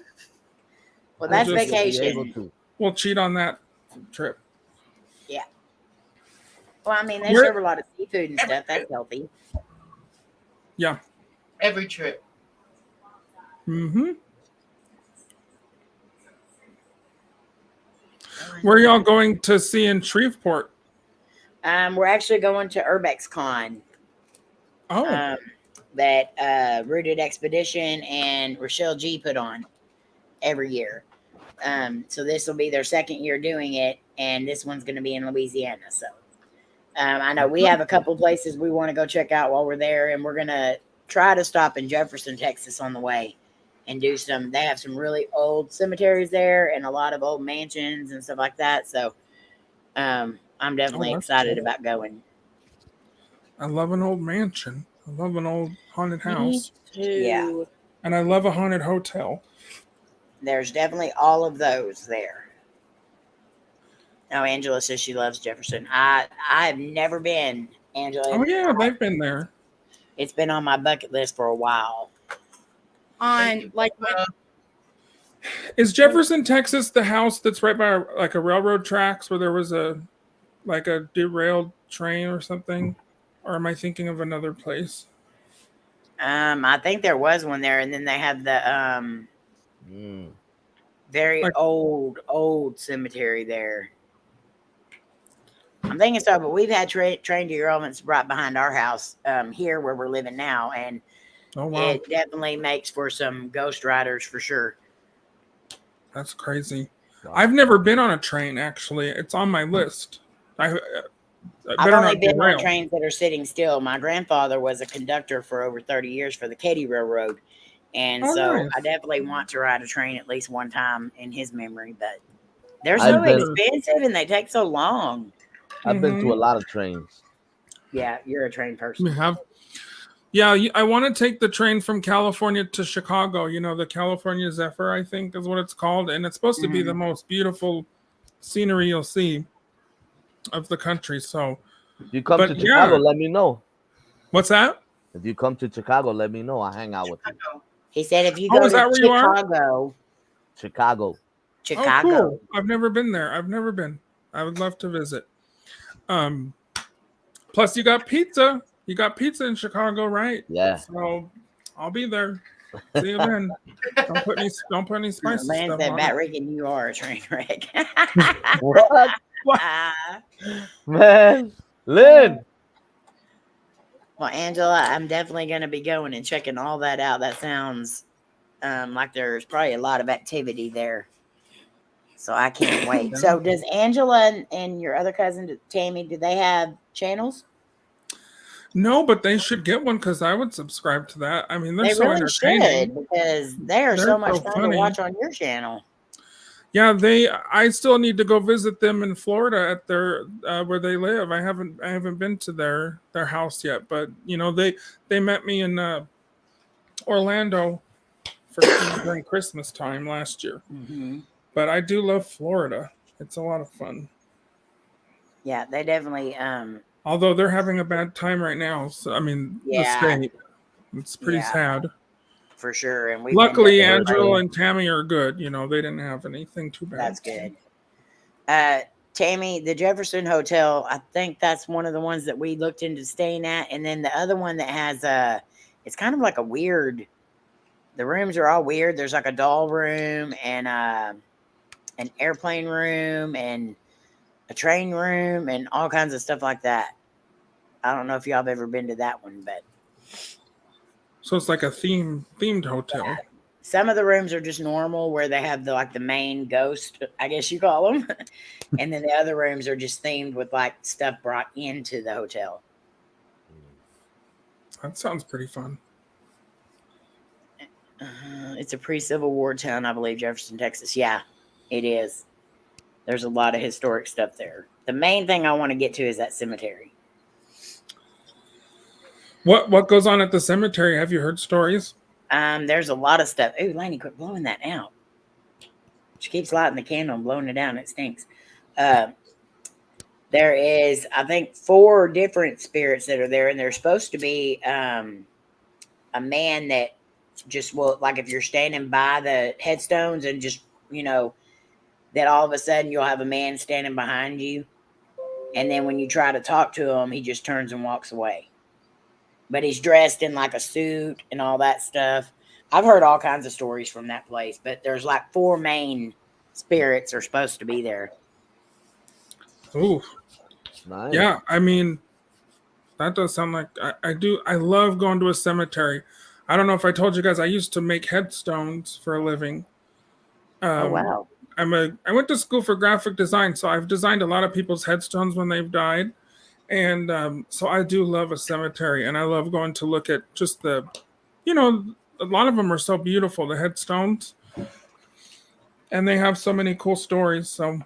We'll that's just- You'll be able vacation. to. we'll cheat on that trip. Yeah. Well, I mean, they Where- serve a lot of seafood and stuff. That's healthy. Yeah. Every trip. Mm-hmm. Where y'all going to see in Shreveport? We're actually going to Urbex Con. Oh, That Rooted Expedition and Rochelle G put on every year. So this will be their second year doing it, and this one's going to be in Louisiana. So I know we have a couple places we want to go check out while we're there, and we're going to try to stop in Jefferson, Texas on the way and do some. They have some really old cemeteries there and a lot of old mansions and stuff like that. So I'm definitely that's excited cool. about going. I love an old mansion. I love an old haunted house. Yeah. And I love a haunted hotel. There's definitely all of those there. Now, Angela says she loves Jefferson. I've never been, Angela. Oh, yeah, they've been there. It's been on my bucket list for a while. On like Is Jefferson, Texas the house that's right by like a railroad tracks where there was a derailed train or something? Or am I thinking of another place? I think there was one there, and then they have the very Like- old cemetery there. I'm thinking so, but we've had train derailments right behind our house here where we're living now, and Oh, wow. it definitely makes for some ghost riders for sure. That's crazy. Wow. I've never been on a train, actually. It's on my list. I I've better only not been derail. on trains that are sitting still. My grandfather was a conductor for over 30 years for the Katy Railroad. And Oh, so nice. I definitely want to ride a train at least one time in his memory, but they're I've so been- expensive and they take so long. I've been to Mhm. a lot of trains. Yeah, you're a train person. We have. Yeah, I want to take the train from California to Chicago. The California Zephyr, I think is what it's called. And it's supposed to be the most beautiful scenery you'll see of the country. So, If you come But to Chicago, yeah. let me know. what's that? If you come to Chicago, let me know. I'll hang out with you. He said if you Oh, go is to that where you are? Chicago. Oh, cool. I've never been there. I've never been. I would love to visit. Plus, you got pizza. You got pizza in Chicago, right? Yeah. So I'll be there. See you then. Don't put any spicy Lance stuff said, on Bat it. Rican, you are a train wreck. What? What? Man. Lynn. Well, Angela, I'm definitely going to be going and checking all that out. That sounds like there's probably a lot of activity there. So I can't wait. So does Angela and your other cousin, Tammy, do they have channels? No, but they should get one because I would subscribe to that. I mean, they're They so really entertaining. should, because they are They're so much so fun funny. to watch on your channel. Yeah, I still need to go visit them in Florida at their where they live. I haven't been to their house yet, but they met me in Orlando during Christmas time last year. Mm-hmm. But I do love Florida. It's a lot of fun. Yeah, they definitely. Although they're having a bad time right now. So I mean, Yeah. the state. It's pretty Yeah. sad. For sure. And we Luckily, Angela and Tammy are good. They didn't have anything too bad. That's good. Tammy, the Jefferson Hotel, I think that's one of the ones that we looked into staying at. And then the other one that has it's kind of like a weird, the rooms are all weird. There's like a doll room and an airplane room and a train room and all kinds of stuff like that. I don't know if y'all have ever been to that one, but So it's like a themed hotel. some of the rooms are just normal where they have the main ghost, I guess you call them. And then the other rooms are just themed with like stuff brought into the hotel. That sounds pretty fun. It's a pre-Civil War town, I believe, Jefferson, Texas. Yeah, it is. There's a lot of historic stuff there. The main thing I want to get to is that cemetery. What goes on at the cemetery? Have you heard stories? There's a lot of stuff. Ooh, Layne, quit blowing that out. She keeps lighting the candle and blowing it out, and it stinks. There is, I think, 4 different spirits that are there, and there's supposed to be a man that just will, like, if you're standing by the headstones and just, that all of a sudden you'll have a man standing behind you, and then when you try to talk to him, he just turns and walks away. But he's dressed in like a suit and all that stuff. I've heard all kinds of stories from that place, but there's like 4 main spirits are supposed to be there. Ooh. Nice. Yeah, I mean, that does sound like I do. I love going to a cemetery. I don't know if I told you guys, I used to make headstones for a living. Oh, wow. I went to school for graphic design, so I've designed a lot of people's headstones when they've died. And so I do love a cemetery, and I love going to look at just a lot of them are so beautiful, the headstones, and they have so many cool stories. So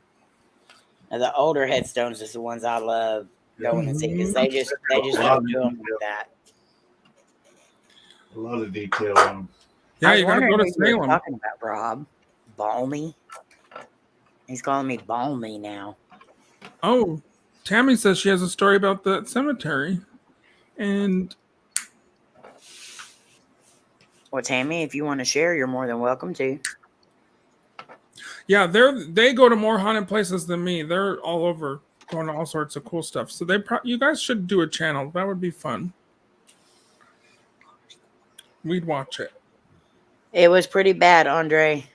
Now, the older headstones is the ones I love going and see because they just don't do them like that. A lot of detail on them. yeah, you gotta go to Salem. Talking about Rob Balmy. He's calling me Balmy now. Oh, Tammy says she has a story about the cemetery, and Well, Tammy, if you want to share, you're more than welcome to. yeah, they go to more haunted places than me. They're all over, going to all sorts of cool stuff. So you guys should do a channel. That would be fun. We'd watch it. It was pretty bad, Andre.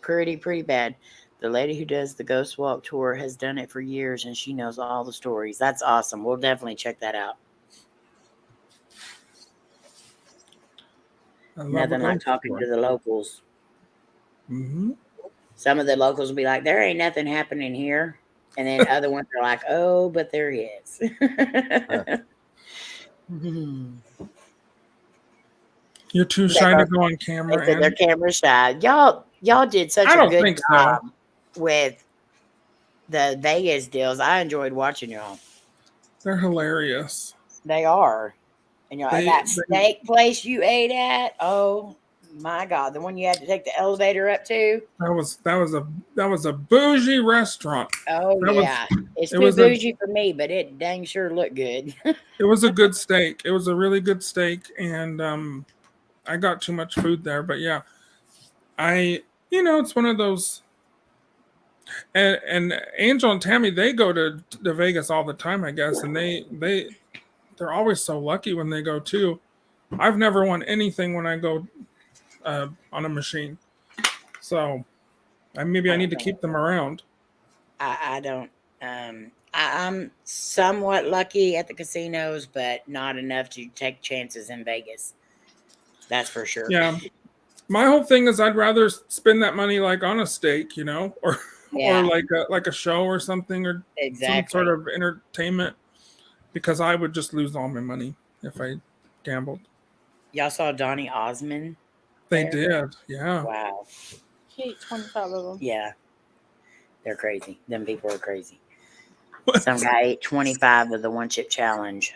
Pretty bad. The lady who does the Ghost Walk tour has done it for years, and she knows all the stories. That's awesome. We'll definitely check that out. Nothing like talking to the locals. Mm-hmm. Some of the locals will be like, there ain't nothing happening here. And then other ones are like, oh, but there is. You're too shy to go on camera. They said they're camera shy. Y'all did such a good job with the Vegas deals. I enjoyed watching y'all. They're hilarious. They are. And that steak place you ate at, oh my God, the one you had to take the elevator up to. That was a bougie restaurant. Oh yeah, it's too bougie for me, but it dang sure looked good. It was a good steak. It was a really good steak, and I got too much food there, but yeah, it's one of those. And Angel and Tammy, they go to Vegas all the time, I guess, and they're always so lucky when they go too. I've never won anything when I go on a machine, so maybe I need to keep them around. I don't. I'm somewhat lucky at the casinos, but not enough to take chances in Vegas. That's for sure. Yeah, my whole thing is I'd rather spend that money like on a steak, or like a show or something, or some sort of entertainment. Because I would just lose all my money if I gambled. Y'all saw Donny Osmond? They did, yeah. Wow. He ate 25 of them. Yeah. They're crazy. Them people are crazy. Some guy ate 25 of the one chip challenge.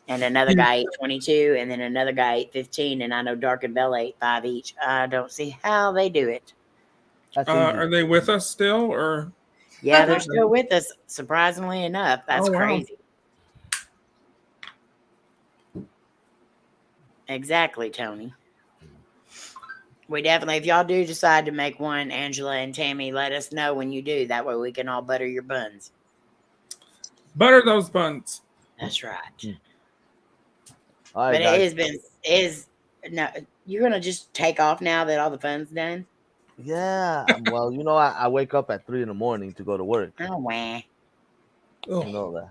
And another guy ate 22. And then another guy ate 15. And I know Dark and Bella ate 5 each. I don't see how they do it. Are they with us still? Or? Yeah, they're still with us, surprisingly enough. That's crazy. Exactly, Tony. We definitely, if y'all do decide to make one, Angela and Tammy, let us know when you do. That way we can all butter your buns. Butter those buns. That's right. All right, but guys. it is no. You're gonna just take off now that all the fun's done. Yeah. Well, I wake up at 3 a.m. to go to work. Oh wow. Oh. You know that.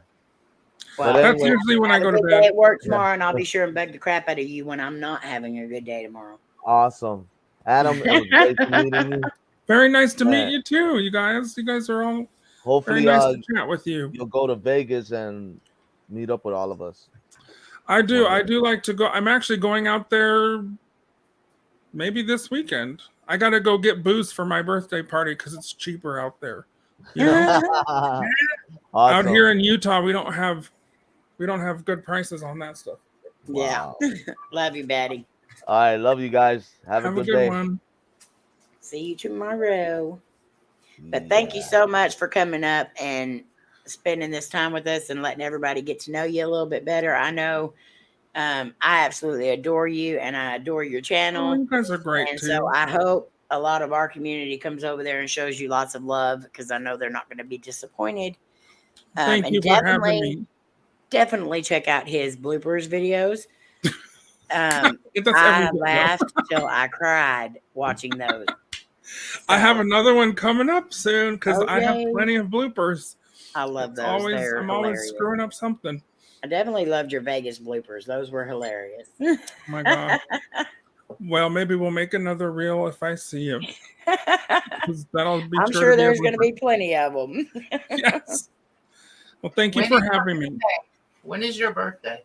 Well, that's usually when I go to bed. At work tomorrow, and I'll be sure and bug the crap out of you when I'm not having a good day tomorrow. Awesome, Adam. It was great meeting you. Very nice to meet you too, you guys. You guys are all. Hopefully, very nice to chat with you. You'll go to Vegas and meet up with all of us. I do like to go. I'm actually going out there. Maybe this weekend. I got to go get booze for my birthday party because it's cheaper out there. Awesome. Out here in Utah, we don't have good prices on that stuff. Yeah. Love you, Betty. All right, love you guys. Have a Have a good good day. one. See you tomorrow. But thank you so much for coming up and spending this time with us and letting everybody get to know you a little bit better. I know I absolutely adore you and I adore your Oh, channel. you guys are great And too. so I hope a lot of our community comes over there and shows you lots of love because I know they're not going to be disappointed. Thank And you for having me. definitely check out his bloopers videos. That's I every video. laughed till I cried watching those. I have So, another one coming up soon because I have Okay. plenty of bloopers. I love It's those. always They're I'm always hilarious. screwing up something. I definitely loved your Vegas bloopers. Those were hilarious. Oh my god. Well, maybe we'll make another reel if I see you. 'Cause that'll be I'm sure sure to be a there's going to blooper. be plenty of them. Yes. Well, thank you When for is your having me. birthday? When is your birthday?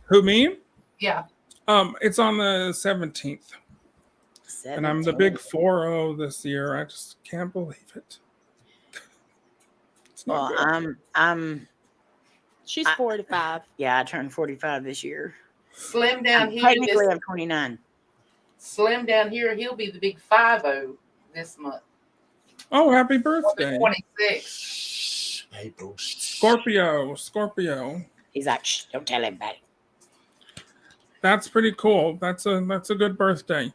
Who, me? Yeah. It's on the 17th. And I'm the big 4-0 this year. I just can't believe it. It's not Well, good. I'm She's 45. yeah, I turned 45 this year. Slim down here. Technically, I'm 29. Slim down here. He'll be the big 50 this month. Oh, happy He'll be birthday. 26. Hey, bro. Scorpio. He's like, shh, don't tell anybody. That's pretty cool. That's a good birthday.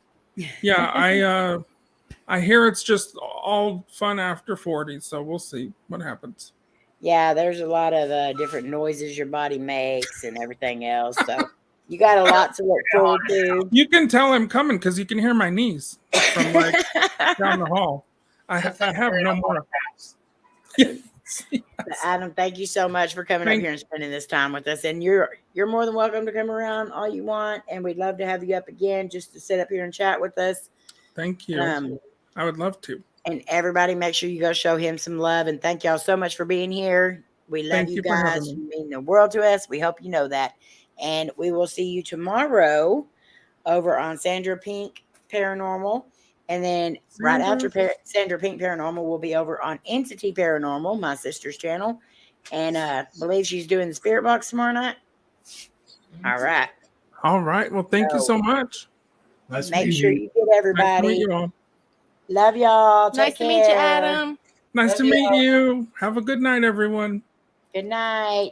Yeah, I hear it's just all fun after 40, so we'll see what happens. Yeah, there's a lot of different noises your body makes and everything else. So you got a lot to look forward to. You can tell I'm coming because you can hear my knees from like down the hall. I have no more. Yes. Adam, thank you so much for coming up here and spending this time with us. And you're more than welcome to come around all you want. And we'd love to have you up again just to sit up here and chat with us. Thank you. I would love to. And everybody, make sure you go show him some love. And thank y'all so much for being here. We love Thank you you for having guys. me. You mean the world to us. We hope you know that. And we will see you tomorrow over on Sandra Pink Paranormal. And then right after Sandra Pink Paranormal, we'll be over on Entity Paranormal, my sister's channel. And I believe she's doing the Spirit Box tomorrow night. All right. All right. Well, thank you so much. Nice Make meeting sure you. you get everybody. Nice to meet you all. Love y'all. Take Nice to meet you, care. Adam. Nice Love to meet you. Have a good night, everyone. Good night.